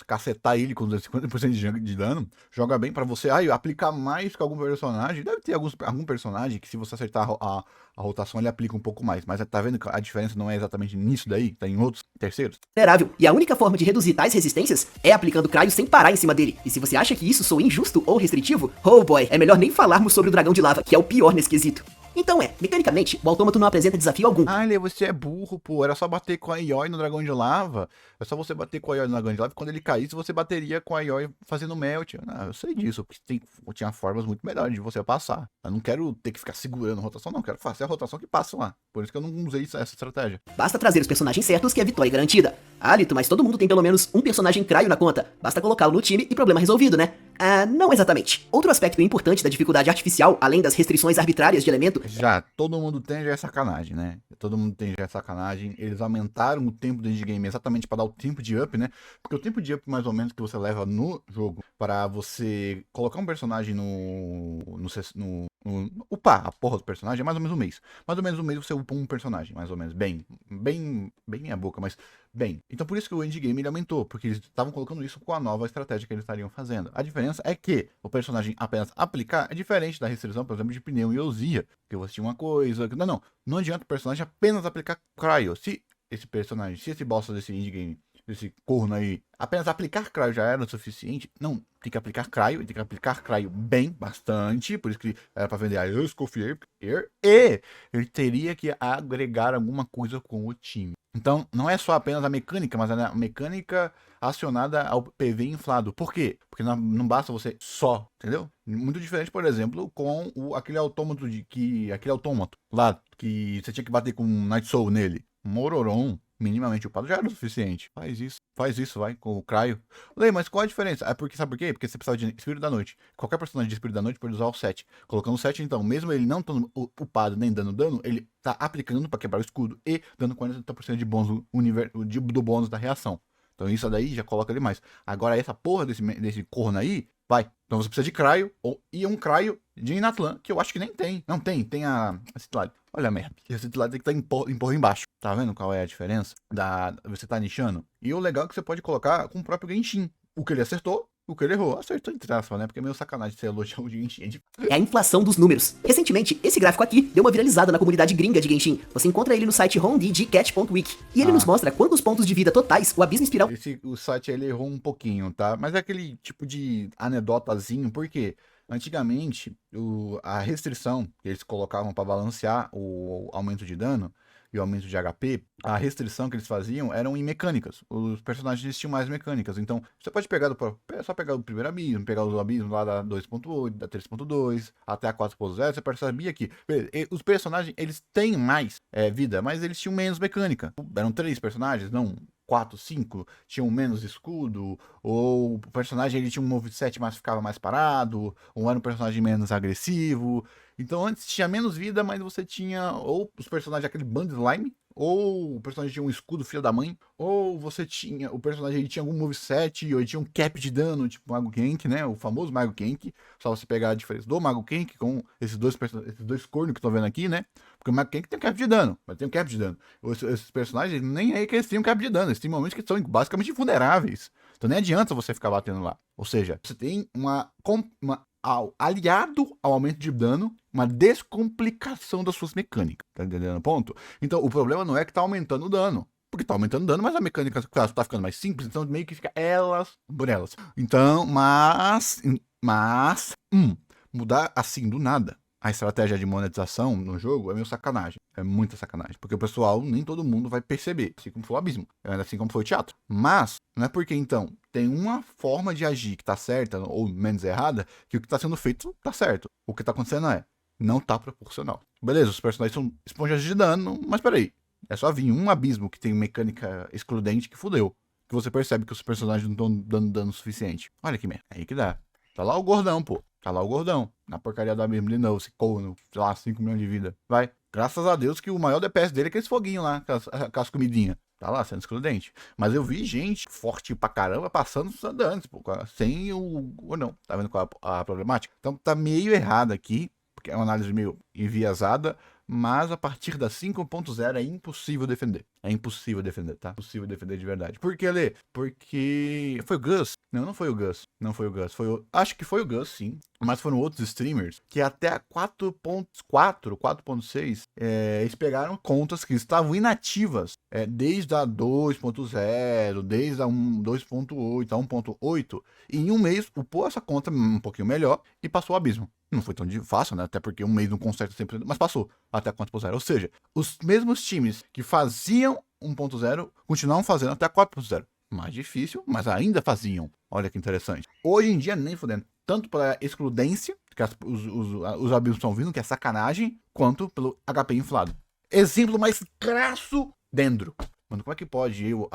cacetar ele com 50% de dano. Joga bem pra você aplicar mais que algum personagem. Deve ter algum personagem que, se você acertar a rotação, ele aplica um pouco mais. Mas tá vendo que a diferença não é exatamente nisso daí? Tá em outros terceiros. Vulnerável. E a única forma de reduzir tais resistências é aplicando Cryo sem parar em cima dele. E se você acha que isso soa injusto ou restritivo, oh boy, é melhor nem falarmos sobre o dragão de lava, que é o pior nesse quesito. Então mecanicamente, o autômato não apresenta desafio algum. Lê, você é burro, pô. Era só bater com a Ioi no dragão de lava. É só você bater com a Ioi no dragão de lava. E quando ele caísse, você bateria com a Ioi fazendo melt. Eu sei disso, porque tinha formas muito melhores de você passar. Eu não quero ter que ficar segurando a rotação, não. Eu quero fazer a rotação que passa lá. Por isso que eu não usei essa estratégia. Basta trazer os personagens certos que a vitória é garantida. Lito, mas todo mundo tem pelo menos um personagem Cryo na conta. Basta colocá-lo no time e problema resolvido, né? Não exatamente. Outro aspecto importante da dificuldade artificial, além das restrições arbitrárias de elemento... Já, todo mundo tem, já é sacanagem, né? Todo mundo tem, já é sacanagem. Eles aumentaram o tempo do endgame exatamente para dar o tempo de up, né? Porque o tempo de up, mais ou menos, que você leva no jogo para você colocar um personagem upar a porra do personagem é mais ou menos um mês. Mais ou menos um mês você upa um personagem, mais ou menos. Bem minha boca, mas bem. Então por isso que o endgame ele aumentou, porque eles estavam colocando isso com a nova estratégia que eles estariam fazendo. A diferença é que o personagem apenas aplicar é diferente da restrição, por exemplo, de pneu e ousia, que você tinha uma coisa... Não adianta o personagem apenas aplicar cryo. Se esse boss desse endgame, esse corno aí, apenas aplicar cryo já era o suficiente, não, tem que aplicar cryo bem, bastante, por isso que era pra vender a Escoffier, e ele teria que agregar alguma coisa com o time. Então, não é só apenas a mecânica, mas a mecânica acionada ao PV inflado. Por quê? Porque não basta você só, entendeu? Muito diferente, por exemplo, com aquele autômato aquele autômato lá, que você tinha que bater com um Night Soul nele. Mororon, minimamente upado, já era o suficiente. Faz isso, vai, com o Cryo. Lei, mas qual a diferença? Sabe por quê? Porque você precisava de Espírito da Noite. Qualquer personagem de Espírito da Noite pode usar o 7. Colocando o 7, então, mesmo ele não estando upado nem dando dano, ele tá aplicando para quebrar o escudo e dando 40% de bônus do bônus da reação. Então isso daí já coloca ele mais. Agora essa porra desse corno aí, vai. Então você precisa de Cryo e um Cryo de Inatlan, que eu acho que nem tem. Não tem, tem a Citlali. Olha a merda. E a Citlali tem que estar empurra embaixo. Tá vendo qual é a diferença? Você tá nichando. E o legal é que você pode colocar com o próprio Genshin. O que ele acertou, o que ele errou. Acertou entre aspas, né? Porque é meio sacanagem você elogiar o Genshin. É a inflação dos números. Recentemente, esse gráfico aqui deu uma viralizada na comunidade gringa de Genshin. Você encontra ele no site homedgcat.wiki. E ele nos mostra quantos pontos de vida totais o Abismo Espiral... O site ele errou um pouquinho, tá? Mas é aquele tipo de anedotazinho, porque antigamente a restrição que eles colocavam para balancear o aumento de dano e o aumento de HP, a restrição que eles faziam eram em mecânicas. Os personagens tinham mais mecânicas. Então, você pode pegar só pegar o primeiro abismo, pegar os abismos lá da 2.8, da 3.2, até a 4.0, você percebia que os personagens, eles têm mais vida, mas eles tinham menos mecânica. Eram 3 personagens, não 4, 5, tinham menos escudo, ou o personagem ele tinha um moveset, mas ficava mais parado, ou era um personagem menos agressivo. Então antes tinha menos vida, mas você tinha ou os personagens aquele bando slime, ou o personagem tinha um escudo filho da mãe, ou você tinha, o personagem ele tinha algum moveset, ou ele tinha um cap de dano, tipo Mago Kenk, né, o famoso Mago Kenk. Só você pegar a diferença do Mago Kenk com esses dois cornos que estão vendo aqui, né, porque o Mago Kenk tem um cap de dano, mas tem um cap de dano. Esses personagens, nem é que eles tenham cap de dano, eles têm momentos que são basicamente invulneráveis. Então nem adianta você ficar batendo lá. Ou seja, você tem aliado ao aumento de dano, uma descomplicação das suas mecânicas. Tá entendendo o ponto? Então, o problema não é que tá aumentando o dano. Porque tá aumentando o dano, mas a mecânica tá ficando mais simples, então meio que fica elas por elas. Então, mudar assim do nada a estratégia de monetização no jogo é meio sacanagem. É muita sacanagem. Porque o pessoal, nem todo mundo vai perceber. Assim como foi o Abismo. Assim como foi o teatro. Mas, não é porque, então, tem uma forma de agir que tá certa, ou menos errada, que o que tá sendo feito tá certo. O que tá acontecendo não tá proporcional. Beleza, os personagens são esponjas de dano, mas peraí. É só vir um abismo que tem mecânica excludente que fudeu. Que você percebe que os personagens não estão dando dano suficiente. Olha que merda. Aí que dá. Tá lá o gordão, pô. Tá lá o gordão. Na porcaria do abismo de novo. Esse corno, sei lá, 5 milhões de vida. Vai. Graças a Deus que o maior DPS dele é aqueles foguinhos lá, com as comidinhas. Tá lá, sendo excludente. Mas eu vi gente forte pra caramba passando os andantes, pô. Sem o... Ou não. Tá vendo qual é a problemática? Então tá meio errado aqui. Porque é uma análise meio enviesada. Mas a partir da 5.0 é impossível defender. É impossível defender, tá? Impossível defender de verdade. Por que, Lê? Porque... Foi o Gus? Não foi o Gus. Não foi o Gus. Acho que foi o Gus, sim. Mas foram outros streamers que até a 4.6 eles pegaram contas que estavam inativas desde a 2.0, desde a 2.8, a 1.8. E em um mês upou essa conta um pouquinho melhor e passou o abismo. Não foi tão fácil, né? Até porque um mês não conserta 100%, mas passou até a 4.0. Ou seja, os mesmos times que faziam 1.0 continuavam fazendo até a 4.0. Mais difícil, mas ainda faziam. Olha que interessante. Hoje em dia, nem fodendo. Tanto pela excludência, que os abismos estão vindo, que é sacanagem, quanto pelo HP inflado. Exemplo mais crasso, Dendro. Mano, como é que pode eu,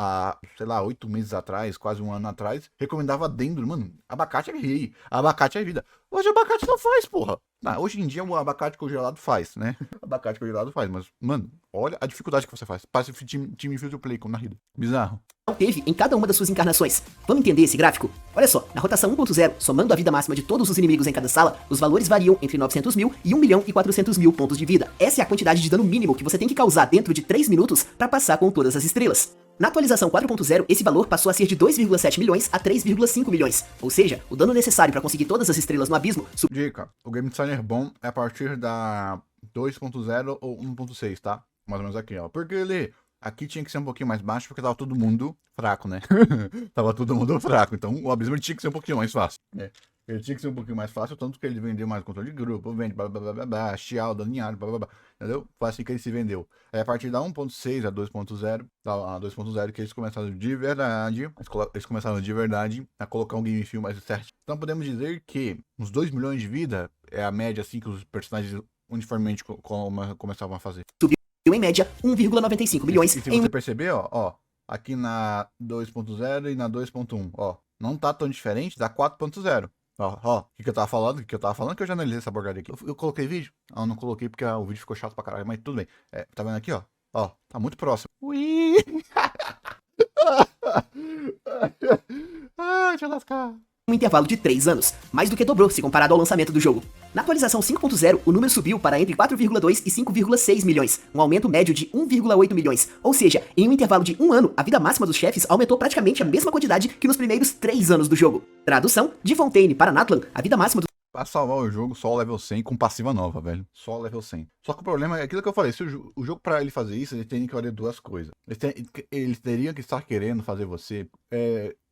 sei lá, 8 meses atrás, quase um ano atrás, recomendava Dendro? Mano, abacate é rei, abacate é vida. Hoje abacate não faz, porra. Hoje em dia o abacate congelado faz, né? Abacate congelado faz, mas, mano, olha a dificuldade que você faz. Passa time Free to Play como na Rida. Bizarro. Teve em cada uma das suas encarnações. Vamos entender esse gráfico? Olha só, na rotação 1.0, somando a vida máxima de todos os inimigos em cada sala, os valores variam entre 900 mil e 1 milhão e 400 mil pontos de vida. Essa é a quantidade de dano mínimo que você tem que causar dentro de 3 minutos pra passar com todas as estrelas. Na atualização 4.0, esse valor passou a ser de 2,7 milhões a 3,5 milhões, ou seja, o dano necessário para conseguir todas as estrelas no abismo Dica, o Game Designer bom é a partir da 2.0 ou 1.6, tá? Mais ou menos aqui, ó. Porque ele... Aqui tinha que ser um pouquinho mais baixo, porque tava todo mundo fraco, né? Tava todo mundo fraco, então o abismo tinha que ser um pouquinho mais fácil, né? Ele tinha que ser um pouquinho mais fácil, tanto que ele vendeu mais controle de grupo, vende blá blá blá blá blá, chial, daninhado, blá blá blá, entendeu? Foi assim que ele se vendeu. Aí a partir da 1.6 a 2.0, a 2.0 que eles começaram de verdade, a colocar um game feel mais certo. Então podemos dizer que uns 2 milhões de vida é a média assim que os personagens uniformemente começavam a fazer. subiu em média 1,95 milhões E se em você perceber, ó, aqui na 2.0 e na 2.1, ó, não tá tão diferente da 4.0. Ó, o que eu tava falando? Que eu já analisei essa porcaria aqui. Eu coloquei vídeo? Ah, eu não coloquei porque o vídeo ficou chato pra caralho, mas tudo bem. Tá vendo aqui, ó? Ó, tá muito próximo. Ui! Ah, deixa eu lascar. um intervalo de 3 anos, mais do que dobrou se comparado ao lançamento do jogo. Na atualização 5.0, o número subiu para entre 4,2 e 5,6 milhões, um aumento médio de 1,8 milhões, ou seja, em um intervalo de 1 ano, a vida máxima dos chefes aumentou praticamente a mesma quantidade que nos primeiros 3 anos do jogo. Tradução, de Fontaine para Natlan, a vida máxima do Pra salvar o jogo, só o level 100 com passiva nova, velho. Só o level 100. Só que o problema é aquilo que eu falei. Se o jogo, pra ele fazer isso, ele tem que olhar duas coisas. Eles teriam que estar querendo fazer você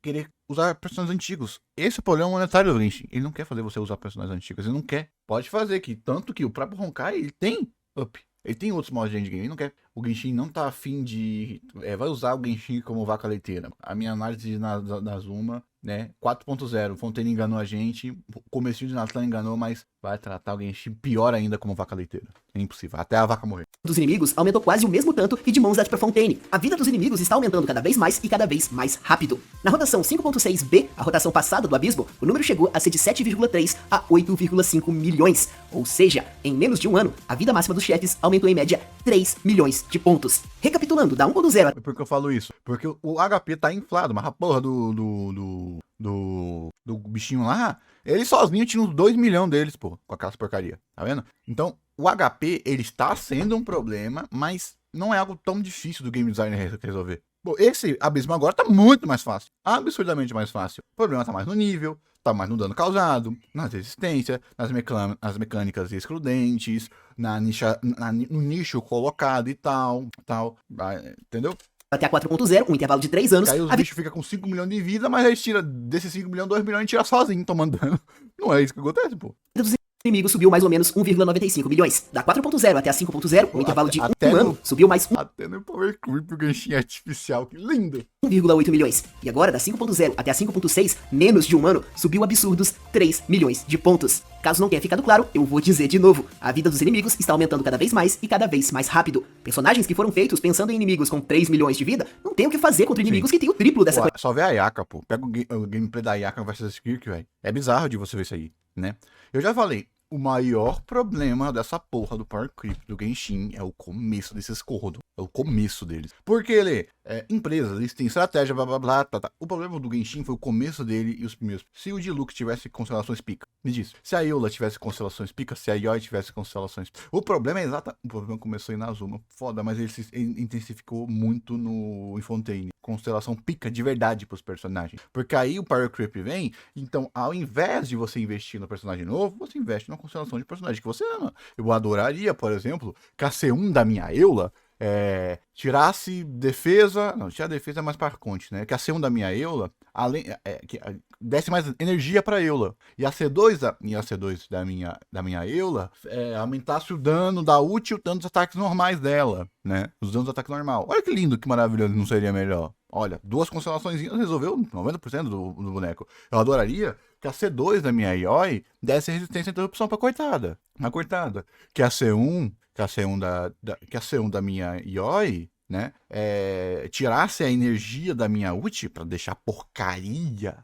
querer usar personagens antigos. Esse é o problema monetário do Genshin. Ele não quer fazer você usar personagens antigos. Ele não quer. Pode fazer que tanto que o próprio Honkai, ele tem up. Ele tem outros modos de endgame, ele não quer. O Genshin não tá afim de... vai usar o Genshin como vaca leiteira. A minha análise na Zuma, né? 4.0, Fontaine enganou a gente, o comecinho de Natlan enganou, mas vai tratar o Genshin pior ainda como vaca leiteira. É impossível, até a vaca morrer. dos inimigos aumentou quase o mesmo tanto que de Mondstadt para Fontaine. A vida dos inimigos está aumentando cada vez mais e cada vez mais rápido. Na rotação 5.6b, a rotação passada do abismo, o número chegou a ser de 7,3 a 8,5 milhões. Ou seja, em menos de um ano, a vida máxima dos chefes aumentou em média 3 milhões de pontos. Recapitulando, da 1.0 Por que eu falo isso? Porque o HP tá inflado, mas a porra do bichinho lá, ele sozinho tinha uns 2 milhões deles, pô, com aquelas porcaria, tá vendo? Então, o HP, ele está sendo um problema, mas não é algo tão difícil do game designer resolver. Bom, esse abismo agora tá muito mais fácil, absurdamente mais fácil. O problema tá mais no nível, tá mais no dano causado, nas resistências, nas mecânicas excludentes, no nicho colocado e tal, entendeu? até a 4.0, um intervalo de 3 anos, Aí os a bichos ficam com 5 milhões de vida, mas aí tira desses 5 milhões, 2 milhões e tira sozinho, tomando dano. Não é isso que acontece, pô. vida dos inimigos subiu mais ou menos 1,95 milhões. Da 4.0 até a 5.0, um intervalo de até um ano, subiu mais Até no Power Creep o Genshin artificial, que lindo. 1,8 milhões. E agora, da 5.0 até a 5.6, menos de um ano, subiu absurdos 3 milhões de pontos. Caso não tenha ficado claro, eu vou dizer de novo. A vida dos inimigos está aumentando cada vez mais e cada vez mais rápido. Personagens que foram feitos pensando em inimigos com 3 milhões de vida, não tem o que fazer contra inimigos que têm o triplo dessa Pô, só vê a Ayaka, pô. Pega o gameplay da Ayaka versus Kirk, velho. É bizarro de você ver isso aí, né? Eu já falei, o maior problema dessa porra do Power Creep do Genshin é o começo desses corrodos. É o começo deles. Porque empresas, eles têm estratégia, blá blá blá, tá. O problema do Genshin foi o começo dele e os primeiros. Se o Diluc tivesse constelações pica, me diz. Se a Eula tivesse constelações pica, se a Yoi tivesse constelações pica. O problema é o problema começou em Nazuma. Foda, mas ele se intensificou muito em Fontaine. Constelação pica de verdade pros personagens. Porque aí o Power Creep vem, então ao invés de você investir no personagem novo, você investe numa constelação de personagem que você ama. Eu adoraria, por exemplo, que a C1 da minha Eula tirasse defesa. Não, tirar defesa é mais para Conte, né? Que a C1 da minha Eula, que desse mais energia para Eula. E a C2 da minha Eula aumentasse o dano da ult e o dano dos ataques normais dela, né? Os danos do ataque normal. Olha que lindo, que maravilhoso, não seria melhor? Olha, 2 constelações resolveu 90% do boneco. Eu adoraria que a C2 da minha Yoi desse resistência à interrupção pra coitada. Na coitada. Que a C1 da minha Yoi, né? Tirasse a energia da minha ult pra deixar a porcaria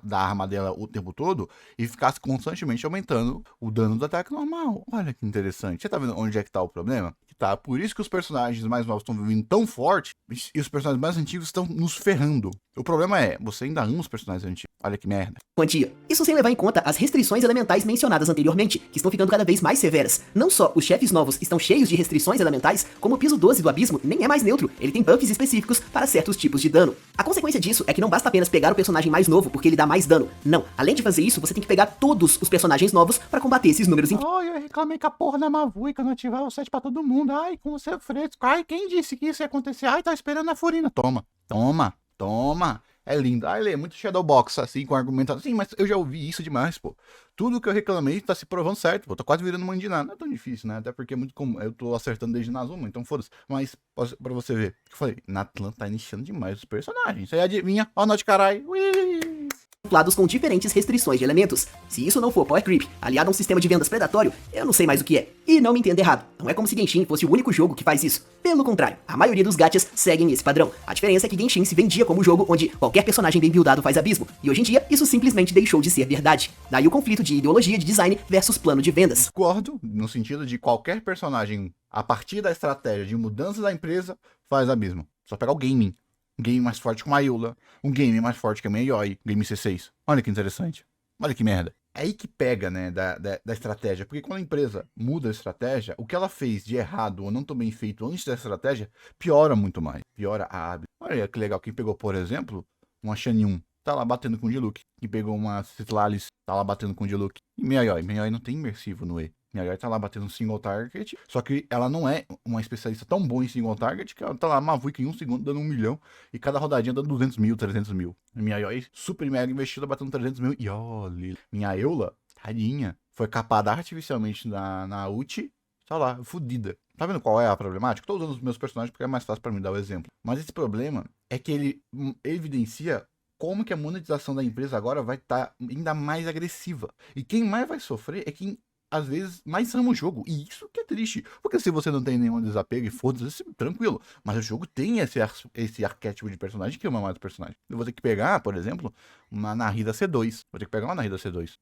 da arma dela o tempo todo e ficasse constantemente aumentando o dano do ataque normal. Olha que interessante. Você tá vendo onde é que tá o problema? Tá, por isso que os personagens mais novos estão vindo tão forte, E os personagens mais antigos estão nos ferrando. O problema é, você ainda ama os personagens antigos. Olha que merda. Quantia. Isso sem levar em conta as restrições elementais mencionadas anteriormente, que estão ficando cada vez mais severas. Não só os chefes novos estão cheios de restrições elementais, como o piso 12 do abismo nem é mais neutro, ele tem buffs específicos para certos tipos de dano. A consequência disso é que não basta apenas pegar o personagem mais novo porque ele dá mais dano. Não, além de fazer isso, você tem que pegar todos os personagens novos para combater esses números Ai, eu reclamei que a porra da Mavuica não ativar o set pra todo mundo. Ai, como você é fresco. Ai, quem disse que isso ia acontecer? Ai, tá esperando a Furina. Toma, toma, toma. É lindo. Ai, ele é muito Shadowbox, assim, com argumento assim, mas eu já ouvi isso demais, pô. Tudo que eu reclamei tá se provando certo, pô. Tô quase virando mandiná. Não é tão difícil, né? Até porque é muito comum. Eu tô acertando desde Nazuma, então foda-se. Mas, pra você ver, o que eu falei, Natlan tá iniciando demais os personagens. Você adivinha? Ó, note carai. Ui! Inflados com diferentes restrições de elementos. Se isso não for Power Creep, aliado a um sistema de vendas predatório, eu não sei mais o que é. E não me entenda errado, não é como se Genshin fosse o único jogo que faz isso. Pelo contrário, a maioria dos gachas seguem esse padrão. A diferença é que Genshin se vendia como um jogo onde qualquer personagem bem buildado faz abismo, e hoje em dia isso simplesmente deixou de ser verdade. Daí o conflito de ideologia de design versus plano de vendas. Discordo, no sentido de qualquer personagem, a partir da estratégia de mudança da empresa, faz abismo. Só pegar o gaming. Um game mais forte que uma Ayula, um game mais forte que a minha Yoi, game C6. Olha que interessante. Olha que merda. É aí que pega, né, da estratégia. Porque quando a empresa muda a estratégia, o que ela fez de errado ou não tão bem feito antes da estratégia, piora muito mais. Piora a hábito. Olha que legal. Quem pegou, por exemplo, uma Shanyun, tá lá batendo com o Diluc. Quem pegou uma Citlalis, tá lá batendo com o Diluc. E minha Yoi. Minha Yoi não tem imersivo no E. Minha Yoi tá lá batendo um single target, só que ela não é uma especialista tão boa em single target que ela tá lá Mavuica em 1 segundo dando 1 milhão e cada rodadinha dando 200 mil, 300 mil. Minha Yoi super mega investida batendo 300 mil e olha, minha Eula, tadinha, foi capada artificialmente na ult, tá lá, fodida. Tá vendo qual é a problemática? Tô usando os meus personagens porque é mais fácil pra mim dar o exemplo. Mas esse problema é que ele evidencia como que a monetização da empresa agora vai estar ainda mais agressiva. E quem mais vai sofrer é quem às vezes mais ama o jogo, e isso que é triste, porque se você não tem nenhum desapego e foda-se, tranquilo, mas o jogo tem esse arquétipo de personagem que ama mais o personagem. Eu vou ter que pegar, por exemplo, uma Nahida C2, vou ter que pegar uma Nahida C2,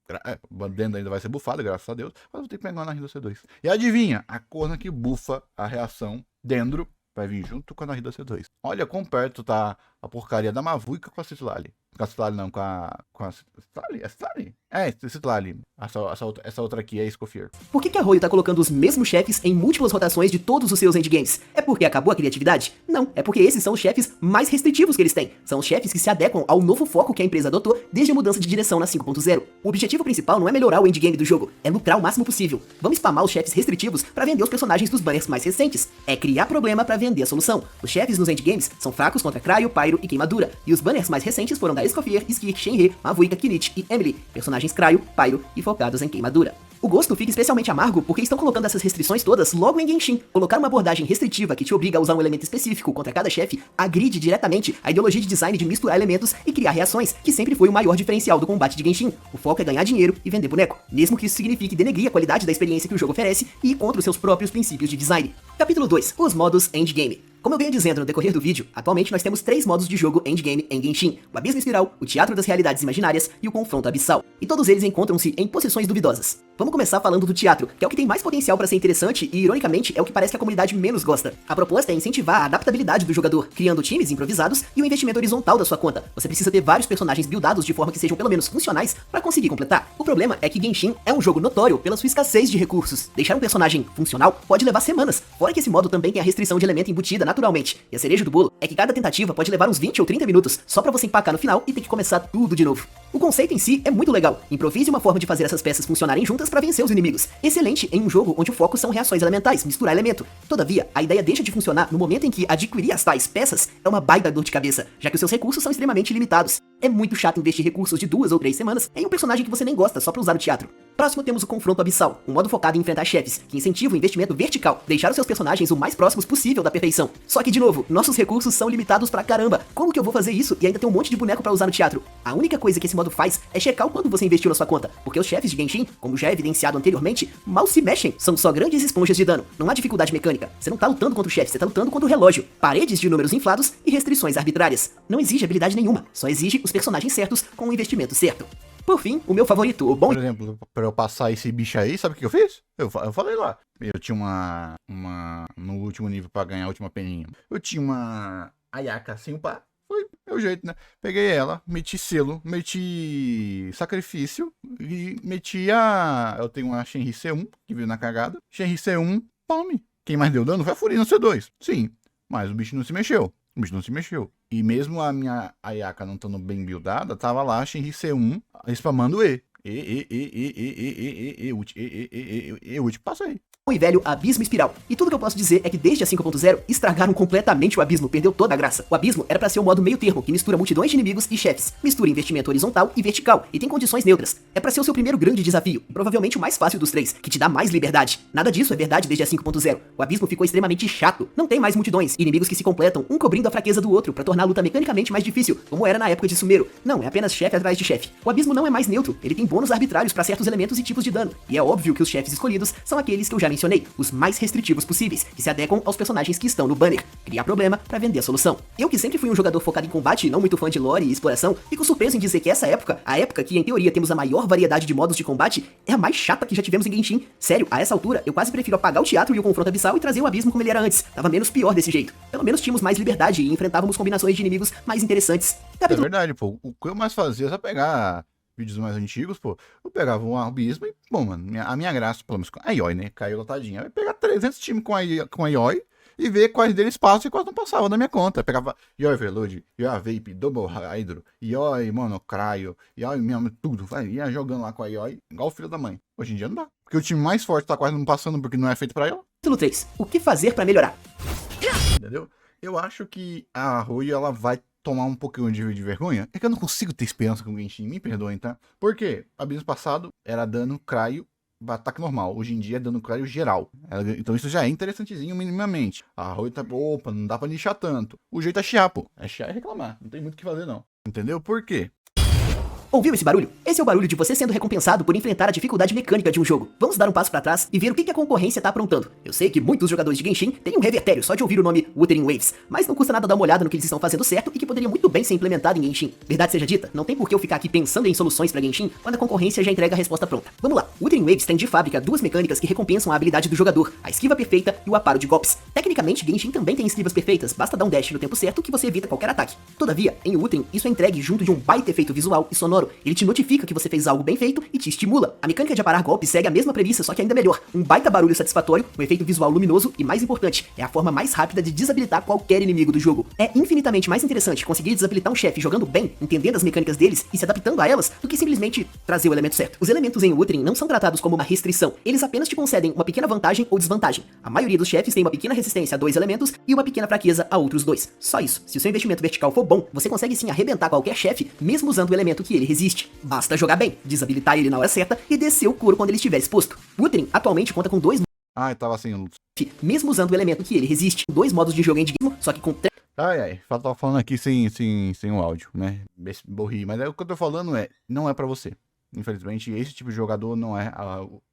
dentro ainda vai ser bufada, graças a Deus, mas vou ter que pegar uma Nahida C2. E adivinha, a corna que bufa a reação Dendro vai vir junto com a Nahida C2. Olha quão perto tá a porcaria da Mavuica com a Citlali. Com a Citlali não, com a Citlali? É Citlali? É, Citlali. Essa outra aqui é Escoffier. Por que a Hoyo tá colocando os mesmos chefes em múltiplas rotações de todos os seus endgames? É porque acabou a criatividade? Não, é porque esses são os chefes mais restritivos que eles têm. São os chefes que se adequam ao novo foco que a empresa adotou desde a mudança de direção na 5.0. O objetivo principal não é melhorar o endgame do jogo, é lucrar o máximo possível. Vamos spamar os chefes restritivos pra vender os personagens dos banners mais recentes. É criar problema pra vender a solução. Os chefes nos endgames são fracos contra Cryo, Pyro e Queimadura, e os banners mais recentes foram da Escoffier, Skirk, Shenhe, Mavuica, Kirit e Emily, personagens Cryo, Pyro e focados em Queimadura. O gosto fica especialmente amargo porque estão colocando essas restrições todas logo em Genshin. Colocar uma abordagem restritiva que te obriga a usar um elemento específico contra cada chefe agride diretamente a ideologia de design de misturar elementos e criar reações, que sempre foi o maior diferencial do combate de Genshin. O foco é ganhar dinheiro e vender boneco, mesmo que isso signifique denegrir a qualidade da experiência que o jogo oferece e ir contra os seus próprios princípios de design. Capítulo 2. Os modos Endgame. Como eu venho dizendo no decorrer do vídeo, atualmente nós temos 3 modos de jogo endgame em Genshin: o Abismo Espiral, o Teatro das Realidades Imaginárias e o Confronto Abissal. E todos eles encontram-se em posições duvidosas. Vamos começar falando do teatro, que é o que tem mais potencial para ser interessante e, ironicamente, é o que parece que a comunidade menos gosta. A proposta é incentivar a adaptabilidade do jogador, criando times improvisados e o investimento horizontal da sua conta. Você precisa ter vários personagens buildados de forma que sejam pelo menos funcionais para conseguir completar. O problema é que Genshin é um jogo notório pela sua escassez de recursos. Deixar um personagem funcional pode levar semanas, fora que esse modo também tem a restrição de elemento embutida naturalmente. E a cereja do bolo é que cada tentativa pode levar uns 20 ou 30 minutos só pra você empacar no final e ter que começar tudo de novo. O conceito em si é muito legal. Improvise uma forma de fazer essas peças funcionarem juntas pra vencer os inimigos. Excelente em um jogo onde o foco são reações elementais, misturar elemento. Todavia, a ideia deixa de funcionar no momento em que adquirir as tais peças é uma baita dor de cabeça, já que os seus recursos são extremamente limitados. É muito chato investir recursos de 2 ou 3 semanas em um personagem que você nem gosta só pra usar no teatro. Próximo temos o Confronto Abissal, um modo focado em enfrentar chefes, que incentiva o investimento vertical, deixar os seus personagens o mais próximos possível da perfeição. Só que, de novo, nossos recursos são limitados pra caramba. Como que eu vou fazer isso e ainda ter um monte de boneco pra usar no teatro? A única coisa que esse modo faz é checar o quanto você investiu na sua conta, porque os chefes de Genshin, como já evidenciado anteriormente, mal se mexem, são só grandes esponjas de dano. Não há dificuldade mecânica, você não tá lutando contra o chefe, você tá lutando contra o relógio, paredes de números inflados e restrições arbitrárias. Não exige habilidade nenhuma, só exige os personagens certos com o investimento certo. Por fim, o meu favorito, o bom... Por exemplo, pra eu passar esse bicho aí, sabe o que eu fiz? Eu falei lá. Eu tinha no último nível pra ganhar a última peninha. Eu tinha Ayaka sem upar. Foi meu jeito, né? Peguei ela, meti selo, meti sacrifício e meti a... Eu tenho uma Shenri C1, que veio na cagada. Shenri C1, palme. Quem mais deu dano foi a Furina C2. Sim, mas o bicho não se mexeu. O bicho não se mexeu. E mesmo a minha Ayaka não estando bem buildada, tava lá a Shenri C1 spamando ult, passa aí. E velho Abismo Espiral. E tudo que eu posso dizer é que desde a 5.0 estragaram completamente o Abismo, perdeu toda a graça. O Abismo era pra ser um modo meio termo, que mistura multidões de inimigos e chefes, mistura investimento horizontal e vertical, e tem condições neutras. É pra ser o seu primeiro grande desafio, e provavelmente o mais fácil dos três, que te dá mais liberdade. Nada disso é verdade desde a 5.0. O Abismo ficou extremamente chato, não tem mais multidões, inimigos que se completam, um cobrindo a fraqueza do outro, pra tornar a luta mecanicamente mais difícil, como era na época de Sumeru. Não, é apenas chefe atrás de chefe. O Abismo não é mais neutro, ele tem bônus arbitrários pra certos elementos e tipos de dano, e é óbvio que os chefes escolhidos são aqueles que eu já mencionei, os mais restritivos possíveis, que se adequam aos personagens que estão no banner. Criar problema pra vender a solução. Eu que sempre fui um jogador focado em combate e não muito fã de lore e exploração, fico surpreso em dizer que essa época, a época que em teoria temos a maior variedade de modos de combate, é a mais chata que já tivemos em Genshin. Sério, a essa altura, eu quase prefiro apagar o teatro e o confronto abissal e trazer o abismo como ele era antes. Tava menos pior desse jeito. Pelo menos tínhamos mais liberdade e enfrentávamos combinações de inimigos mais interessantes. É verdade, pô. O que eu mais fazia é só pegar vídeos mais antigos, pô. Eu pegava um abismo e, bom, mano, a minha graça, pelo menos, a Yoi, né? Caiu lotadinha. Eu ia pegar 300 times com a Yoi e ver quais deles passam e quais não passavam na minha conta. Eu pegava Yoi Overload, Yoi Vape, Double Hydro, Yoi Monocryo, Yoi mesmo, tudo. Ia jogando lá com a Yoi, igual o filho da mãe. Hoje em dia não dá. Porque o time mais forte tá quase não passando porque não é feito pra ela. Capítulo 3. O que fazer pra melhorar? Entendeu? Eu acho que a Rui, ela vai tomar um pouquinho de vergonha. É que eu não consigo ter esperança com o Genshin, me perdoem, tá? Por quê? Abismo passado era dano cryo, ataque normal. Hoje em dia é dano cryo geral. Então isso já é interessantezinho minimamente. A Rui tá, opa, não dá pra nichar tanto. O jeito é chiar, pô. É chiar e reclamar. Não tem muito o que fazer, não. Entendeu? Por quê? Ouviu esse barulho? Esse é o barulho de você sendo recompensado por enfrentar a dificuldade mecânica de um jogo. Vamos dar um passo pra trás e ver o que a concorrência tá aprontando. Eu sei que muitos jogadores de Genshin têm um revertério só de ouvir o nome Wuthering Waves, mas não custa nada dar uma olhada no que eles estão fazendo certo e que poderia muito bem ser implementado em Genshin. Verdade seja dita, não tem por que eu ficar aqui pensando em soluções pra Genshin quando a concorrência já entrega a resposta pronta. Vamos lá. Wuthering Waves tem de fábrica duas mecânicas que recompensam a habilidade do jogador, a esquiva perfeita e o aparo de golpes. Tecnicamente, Genshin também tem esquivas perfeitas, basta dar um dash no tempo certo que você evita qualquer ataque. Todavia, em Wuthering, isso é entregue junto de um baita efeito visual e sonoro. Ele te notifica que você fez algo bem feito e te estimula. A mecânica de aparar golpes segue a mesma premissa, só que ainda melhor. Um baita barulho satisfatório, um efeito visual luminoso e, mais importante, é a forma mais rápida de desabilitar qualquer inimigo do jogo. É infinitamente mais interessante conseguir desabilitar um chefe jogando bem, entendendo as mecânicas deles e se adaptando a elas, do que simplesmente trazer o elemento certo. Os elementos em Wuthering não são tratados como uma restrição, eles apenas te concedem uma pequena vantagem ou desvantagem. A maioria dos chefes tem uma pequena resistência a dois elementos e uma pequena fraqueza a outros dois. Só isso. Se o seu investimento vertical for bom, você consegue sim arrebentar qualquer chefe, mesmo usando o elemento que ele resiste. Basta jogar bem, desabilitar ele na hora certa e descer o couro quando ele estiver exposto. Wuthering atualmente conta com dois Ai, tava sem luz. mesmo usando o elemento que ele resiste. Dois modos de jogo em Digimon, só que com Ai, tava falando aqui sem o áudio, né? Borri. Mas o que eu tô falando não é pra você. Infelizmente, esse tipo de jogador não é.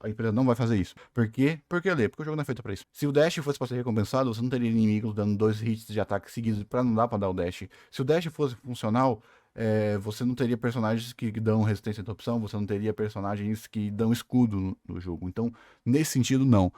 A empresa não vai fazer isso. Por quê? Porque o jogo não é feito pra isso. Se o dash fosse pra ser recompensado, você não teria inimigos dando 2 hits de ataque seguidos pra não dar pra dar o dash. Se o dash fosse funcional, você não teria personagens que dão resistência à interrupção, você não teria personagens que dão escudo no jogo. Então, nesse sentido, não.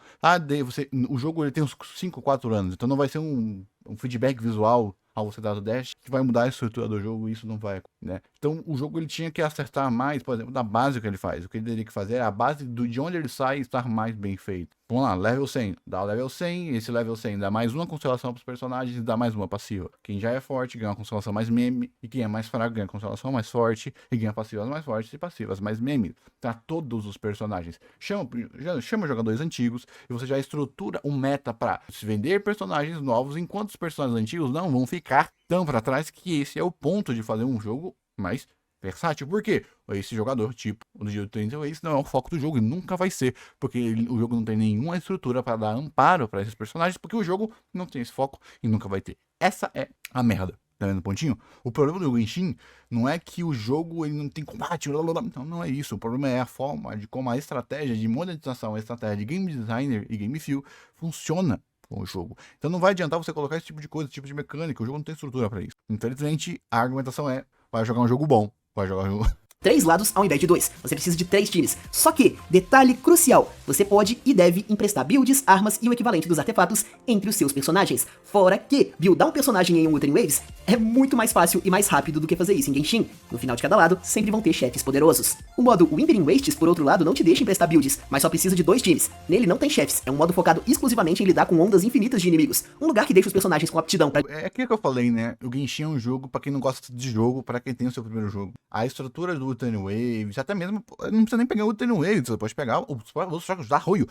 O jogo ele tem uns 5, 4 anos, então não vai ser um feedback visual ao você dar o dash que vai mudar a estrutura do jogo, e isso não vai, né? Então, o jogo ele tinha que acertar mais, por exemplo, da base que ele faz. O que ele teria que fazer é a base de onde ele sai estar mais bem feito. Vamos lá, level 100. Dá o level 100, esse level 100 dá mais uma constelação para os personagens e dá mais uma passiva. Quem já é forte ganha uma constelação mais meme, e quem é mais fraco ganha constelação mais forte, e ganha passivas mais fortes e passivas mais meme. Para todos os personagens. Chama jogadores antigos e você já estrutura um meta para se vender personagens novos, enquanto os personagens antigos não vão ficar tão para trás, que esse é o ponto de fazer um jogo mais versátil. Por quê? Esse jogador, tipo o do G30, esse não é o foco do jogo e nunca vai ser, porque o jogo não tem nenhuma estrutura para dar amparo para esses personagens, porque o jogo não tem esse foco e nunca vai ter. Essa é a merda. Tá vendo o pontinho? O problema do Genshin não é que o jogo ele não tem combate, não é isso. O problema é a forma de como a estratégia de monetização, a estratégia de game designer e game feel funciona com o jogo. Então não vai adiantar você colocar esse tipo de coisa, esse tipo de mecânica, o jogo não tem estrutura para isso. Infelizmente, a argumentação vai jogar um jogo bom, vai jogar um jogo... 3 lados ao invés de 2. Você precisa de 3 times. Só que, detalhe crucial, você pode e deve emprestar builds, armas e o equivalente dos artefatos entre os seus personagens. Fora que, buildar um personagem em um Wuthering Waves é muito mais fácil e mais rápido do que fazer isso em Genshin. No final de cada lado, sempre vão ter chefes poderosos. O modo Withering Wastes, por outro lado, não te deixa emprestar builds, mas só precisa de 2 times. Nele não tem chefes, é um modo focado exclusivamente em lidar com ondas infinitas de inimigos. Um lugar que deixa os personagens com aptidão pra... É aquilo que eu falei, né? O Genshin é um jogo pra quem não gosta de jogo, pra quem tem o seu primeiro jogo. A estrutura do Wuthering Waves, até mesmo, não precisa nem pegar o Wuthering Waves, você pode pegar os jogos da Arroio.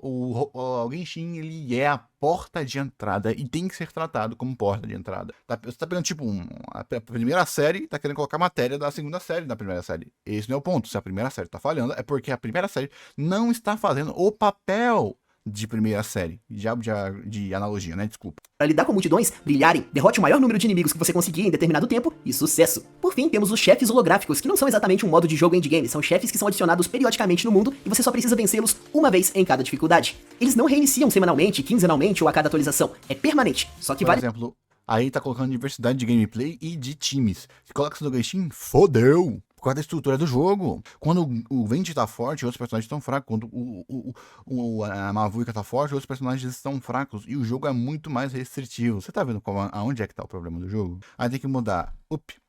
O Genshin, ele é a porta de entrada e tem que ser tratado como porta de entrada. Você tá pegando, tipo, a primeira série, tá querendo colocar matéria da segunda série na primeira série. Esse não é o ponto. Se a primeira série tá falhando, é porque a primeira série não está fazendo o papel de primeira série. De analogia, né? Desculpa. Pra lidar com multidões, brilharem, derrote o maior número de inimigos que você conseguir em determinado tempo e sucesso. Por fim, temos os chefes holográficos, que não são exatamente um modo de jogo endgame, são chefes que são adicionados periodicamente no mundo e você só precisa vencê-los uma vez em cada dificuldade. Eles não reiniciam semanalmente, quinzenalmente ou a cada atualização, é permanente, só que Por exemplo, aí tá colocando diversidade de gameplay e de times. Se coloca isso no Genshin, fodeu! Por causa da estrutura do jogo. Quando o Venti tá forte, outros personagens estão fracos. Quando a Mavuika tá forte, outros personagens estão fracos. E o jogo é muito mais restritivo. Você tá vendo aonde é que tá o problema do jogo? Aí tem que mudar.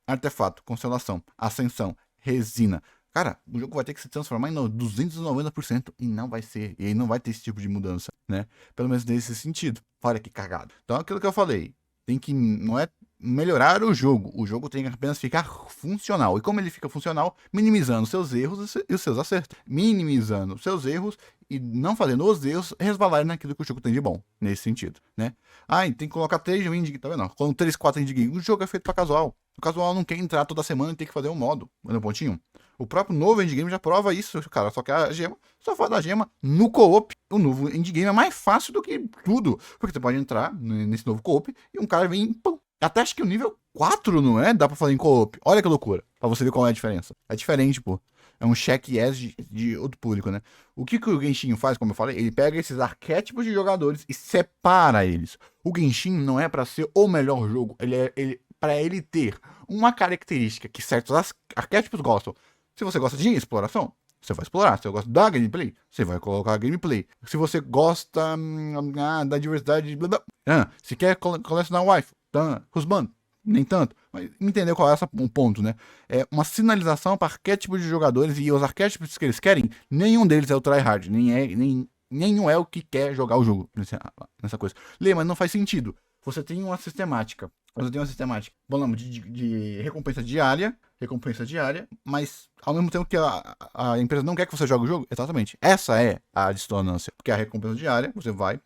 Artefato, constelação, ascensão, resina. Cara, o jogo vai ter que se transformar em 290% e não vai ser. E aí não vai ter esse tipo de mudança, né? Pelo menos nesse sentido. Olha que cagado. Então aquilo que eu falei. Tem que, não é melhorar o jogo tem que apenas ficar funcional. E como ele fica funcional? Minimizando seus erros e os seus acertos. Minimizando seus erros e não fazendo os erros resvalarem naquilo que o jogo tem de bom, nesse sentido, né? E tem que colocar 3 indie, tá vendo? Com 3, 4 indie game, o jogo é feito pra casual. O casual não quer entrar toda semana e tem que fazer um modo, no pontinho. O próprio novo indie game já prova isso, cara. Só que a gema, só faz da gema no co-op. O novo indie game é mais fácil do que tudo. Porque você pode entrar nesse novo co-op e um cara vem, pum. Até acho que o nível 4, não é? Dá pra fazer em co-op. Olha que loucura. Pra você ver qual é a diferença. É diferente, pô. É um check yes de outro público, né? O que o Genshin faz, como eu falei? Ele pega esses arquétipos de jogadores e separa eles. O Genshin não é pra ser o melhor jogo. Para ele ter uma característica que certos arquétipos gostam. Se você gosta de exploração, você vai explorar. Se você gosta da gameplay, você vai colocar a gameplay. Se você gosta da diversidade, blá, blá, se quer colecionar wife, husband, nem tanto. Mas entendeu qual é o ponto, né? É uma sinalização para arquétipos de jogadores e os arquétipos que eles querem, nenhum deles é o tryhard, nenhum é o que quer jogar o jogo nessa coisa. Lê, mas não faz sentido. Você tem uma sistemática. Falamos de recompensa diária, mas ao mesmo tempo que a empresa não quer que você jogue o jogo, exatamente. Essa é a dissonância. Porque a recompensa diária, você vai,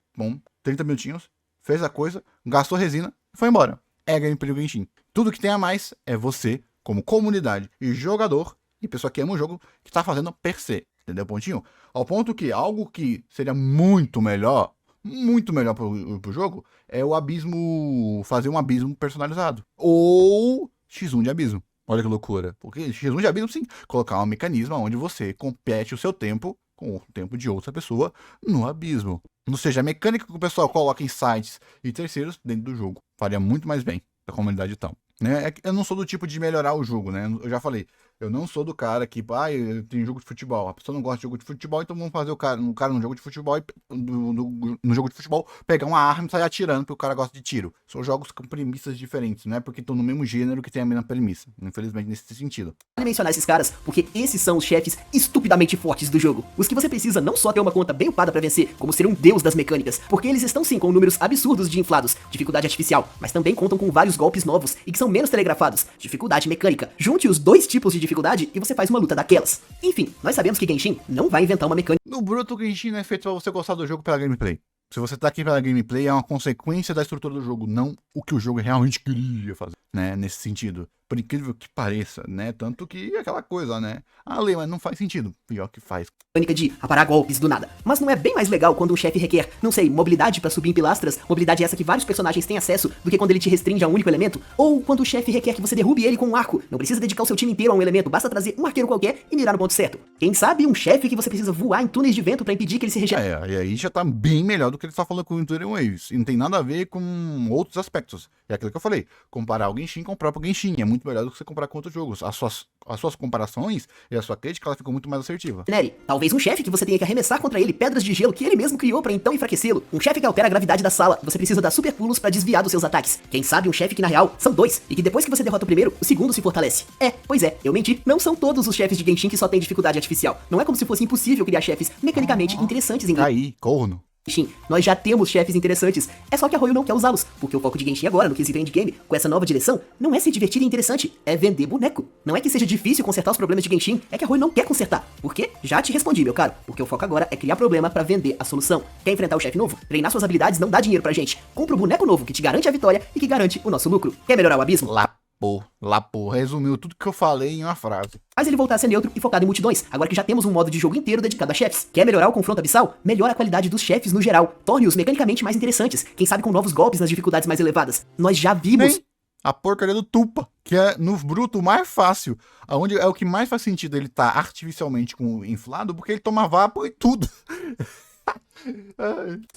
30 minutinhos, fez a coisa, gastou resina e foi embora. É gameplay do Genshin. Tudo que tem a mais é você, como comunidade e jogador, e pessoa que ama o jogo, que tá fazendo per se. Entendeu, pontinho? Ao ponto que algo que seria muito melhor pro jogo, é o abismo, fazer um abismo personalizado. Ou X1 de abismo. Olha que loucura. Porque X1 de abismo, sim, colocar um mecanismo onde você compete o seu tempo com o tempo de outra pessoa no abismo. Ou seja, a mecânica que o pessoal coloca em sites e terceiros dentro do jogo. Faria muito mais bem da comunidade e tal. Né? Eu não sou do tipo de melhorar o jogo, né? Eu já falei. Eu não sou do cara que, eu tenho jogo de futebol. A pessoa não gosta de jogo de futebol, então vamos fazer o cara no jogo de futebol, no jogo de futebol, pegar uma arma e sair atirando porque o cara gosta de tiro. São jogos com premissas diferentes, não é porque estão no mesmo gênero que tem a mesma premissa. Infelizmente, nesse sentido. Vale mencionar esses caras, porque esses são os chefes estupidamente fortes do jogo. Os que você precisa não só ter uma conta bem upada pra vencer, como ser um deus das mecânicas, porque eles estão sim com números absurdos de inflados, dificuldade artificial, mas também contam com vários golpes novos e que são menos telegrafados, dificuldade mecânica. Junte os 2 tipos de dificuldade e você faz uma luta daquelas. Enfim, nós sabemos que Genshin não vai inventar uma mecânica. No bruto, o Genshin não é feito pra você gostar do jogo pela gameplay. Se você tá aqui pela gameplay, é uma consequência da estrutura do jogo, não o que o jogo realmente queria fazer, né? Nesse sentido. Por incrível que pareça, né? Tanto que é aquela coisa, né? Lê, mas não faz sentido. Pior que faz. Mecânica de aparar golpes do nada. Mas não é bem mais legal quando um chefe requer, não sei, mobilidade pra subir em pilastras, mobilidade essa que vários personagens têm acesso, do que quando ele te restringe a um único elemento? Ou quando o chefe requer que você derrube ele com um arco. Não precisa dedicar o seu time inteiro a um elemento, basta trazer um arqueiro qualquer e mirar no ponto certo. Quem sabe um chefe que você precisa voar em túneis de vento pra impedir que ele se regenere. E aí já tá bem melhor do que ele tá falando com o Wuthering Waves. E não tem nada a ver com outros aspectos. É aquilo que eu falei. Comparar o Genshin com o próprio Genshin. É muito muito melhor do que você comparar com outros jogos. As suas comparações e a sua crítica, ela ficou muito mais assertiva. Nery, talvez um chefe que você tenha que arremessar contra ele pedras de gelo que ele mesmo criou pra então enfraquecê-lo. Um chefe que altera a gravidade da sala, você precisa dar super pulos pra desviar dos seus ataques. Quem sabe um chefe que na real são dois, e que depois que você derrota o primeiro, o segundo se fortalece. Pois é, eu menti, não são todos os chefes de Genshin que só têm dificuldade artificial. Não é como se fosse impossível criar chefes mecanicamente interessantes em Aí, corno. Genshin. Nós já temos chefes interessantes, é só que a Royal não quer usá-los, porque o foco de Genshin agora, no quesito endgame, com essa nova direção, não é ser divertido e interessante, é vender boneco. Não é que seja difícil consertar os problemas de Genshin, é que a Royal não quer consertar. Por quê? Já te respondi, meu caro, porque o foco agora é criar problema pra vender a solução. Quer enfrentar o chefe novo? Treinar suas habilidades não dá dinheiro pra gente. Compra o boneco novo que te garante a vitória e que garante o nosso lucro. Quer melhorar o abismo? Lapô. Resumiu tudo que eu falei em uma frase. Faz ele voltar a ser neutro e focado em multidões, agora que já temos um modo de jogo inteiro dedicado a chefes. Quer melhorar o confronto abissal? Melhora a qualidade dos chefes no geral. Torne-os mecanicamente mais interessantes, quem sabe com novos golpes nas dificuldades mais elevadas. Nós já vimos... Nem a porcaria do Tupa, que é no bruto mais fácil, aonde é o que mais faz sentido ele tá artificialmente inflado, porque ele toma vapo e tudo.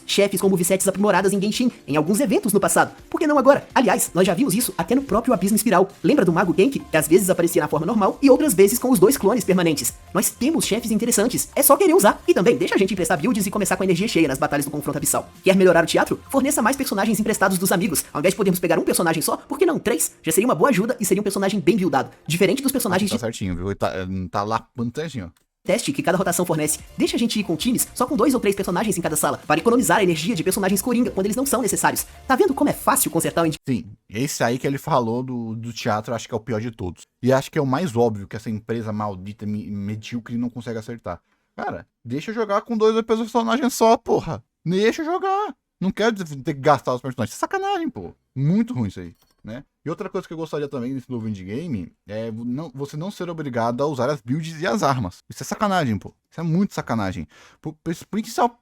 Chefes com movesets aprimoradas em Genshin, em alguns eventos no passado. Por que não agora? Aliás, nós já vimos isso até no próprio Abismo Espiral. Lembra do Mago Genki, que às vezes aparecia na forma normal e outras vezes com os dois clones permanentes? Nós temos chefes interessantes, é só querer usar. E também deixa a gente emprestar builds e começar com a energia cheia nas batalhas do confronto abissal. Quer melhorar o teatro? Forneça mais personagens emprestados dos amigos. Ao invés de podermos pegar um personagem só, por que não 3? Já seria uma boa ajuda e seria um personagem bem buildado. Diferente dos personagens Tá certinho, viu? Tá lá certinho. teste que cada rotação fornece. Deixa a gente ir com times só com 2 ou 3 personagens em cada sala, para economizar a energia de personagens coringa quando eles não são necessários. Tá vendo como é fácil consertar o Sim, esse aí que ele falou do teatro, acho que é o pior de todos. E acho que é o mais óbvio que essa empresa maldita, medíocre, não consegue acertar. Cara, deixa eu jogar com 2 personagens só, porra. Deixa eu jogar. Não quero ter que gastar os personagens. Isso é sacanagem, pô. Muito ruim isso aí, né? E outra coisa que eu gostaria também nesse novo endgame é você não ser obrigado a usar as builds e as armas. Isso é sacanagem, pô. Isso é muito sacanagem.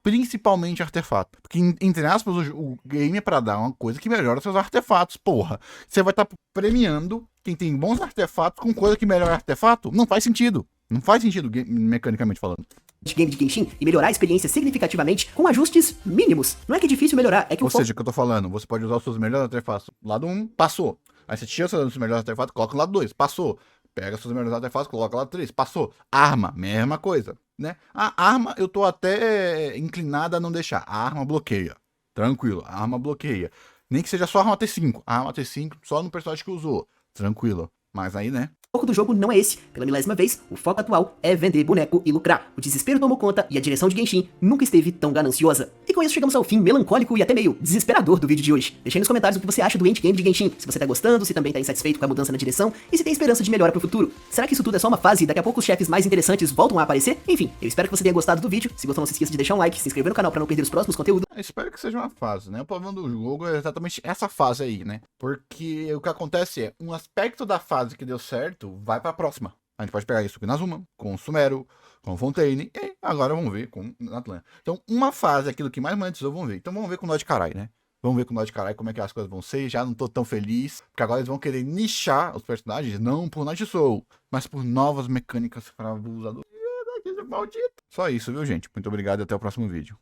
Principalmente artefato. Porque, entre aspas, o game é pra dar uma coisa que melhora seus artefatos, porra. Você vai estar premiando quem tem bons artefatos com coisa que melhora artefato? Não faz sentido. Não faz sentido, mecanicamente falando. game de Genshin e melhorar a experiência significativamente com ajustes mínimos. Não é que é difícil melhorar, é que Ou seja, o que eu tô falando, você pode usar os seus melhores artefatos. Lado 1, passou. Aí você tira os seus melhores artefatos, coloca no lado 2, passou. Pega os seus melhores artefatos, coloca no lado 3, passou. Arma, mesma coisa, né? A arma eu tô até inclinado a não deixar. A arma bloqueia. Tranquilo, a arma bloqueia. Nem que seja só a arma T5. A arma T5 só no personagem que usou. Tranquilo. Mas aí, né? O foco do jogo não é esse. Pela milésima vez, o foco atual é vender boneco e lucrar. O desespero tomou conta e a direção de Genshin nunca esteve tão gananciosa. E com isso chegamos ao fim melancólico e até meio desesperador do vídeo de hoje. Deixe aí nos comentários o que você acha do endgame de Genshin, se você tá gostando, se também tá insatisfeito com a mudança na direção e se tem esperança de melhora pro futuro. Será que isso tudo é só uma fase e daqui a pouco os chefes mais interessantes voltam a aparecer? Enfim, eu espero que você tenha gostado do vídeo. Se gostou, não se esqueça de deixar um like, se inscrever no canal pra não perder os próximos conteúdos. Eu espero que seja uma fase, né? O problema do jogo é exatamente essa fase aí, né? Porque o que acontece é, um aspecto da fase que deu certo vai pra próxima. A gente pode pegar isso com Inazuma, com Sumero, com Fontaine, e agora vamos ver com Natlan. Então, uma fase, aquilo que mais monetizou, vamos ver. Então, vamos ver com o Nó de Carai, né? Vamos ver com o Nó de Carai como é que as coisas vão ser. Já não tô tão feliz, porque agora eles vão querer nichar os personagens, não por Night Soul, mas por novas mecânicas para o usador. Maldito. Só isso, viu, gente? Muito obrigado e até o próximo vídeo.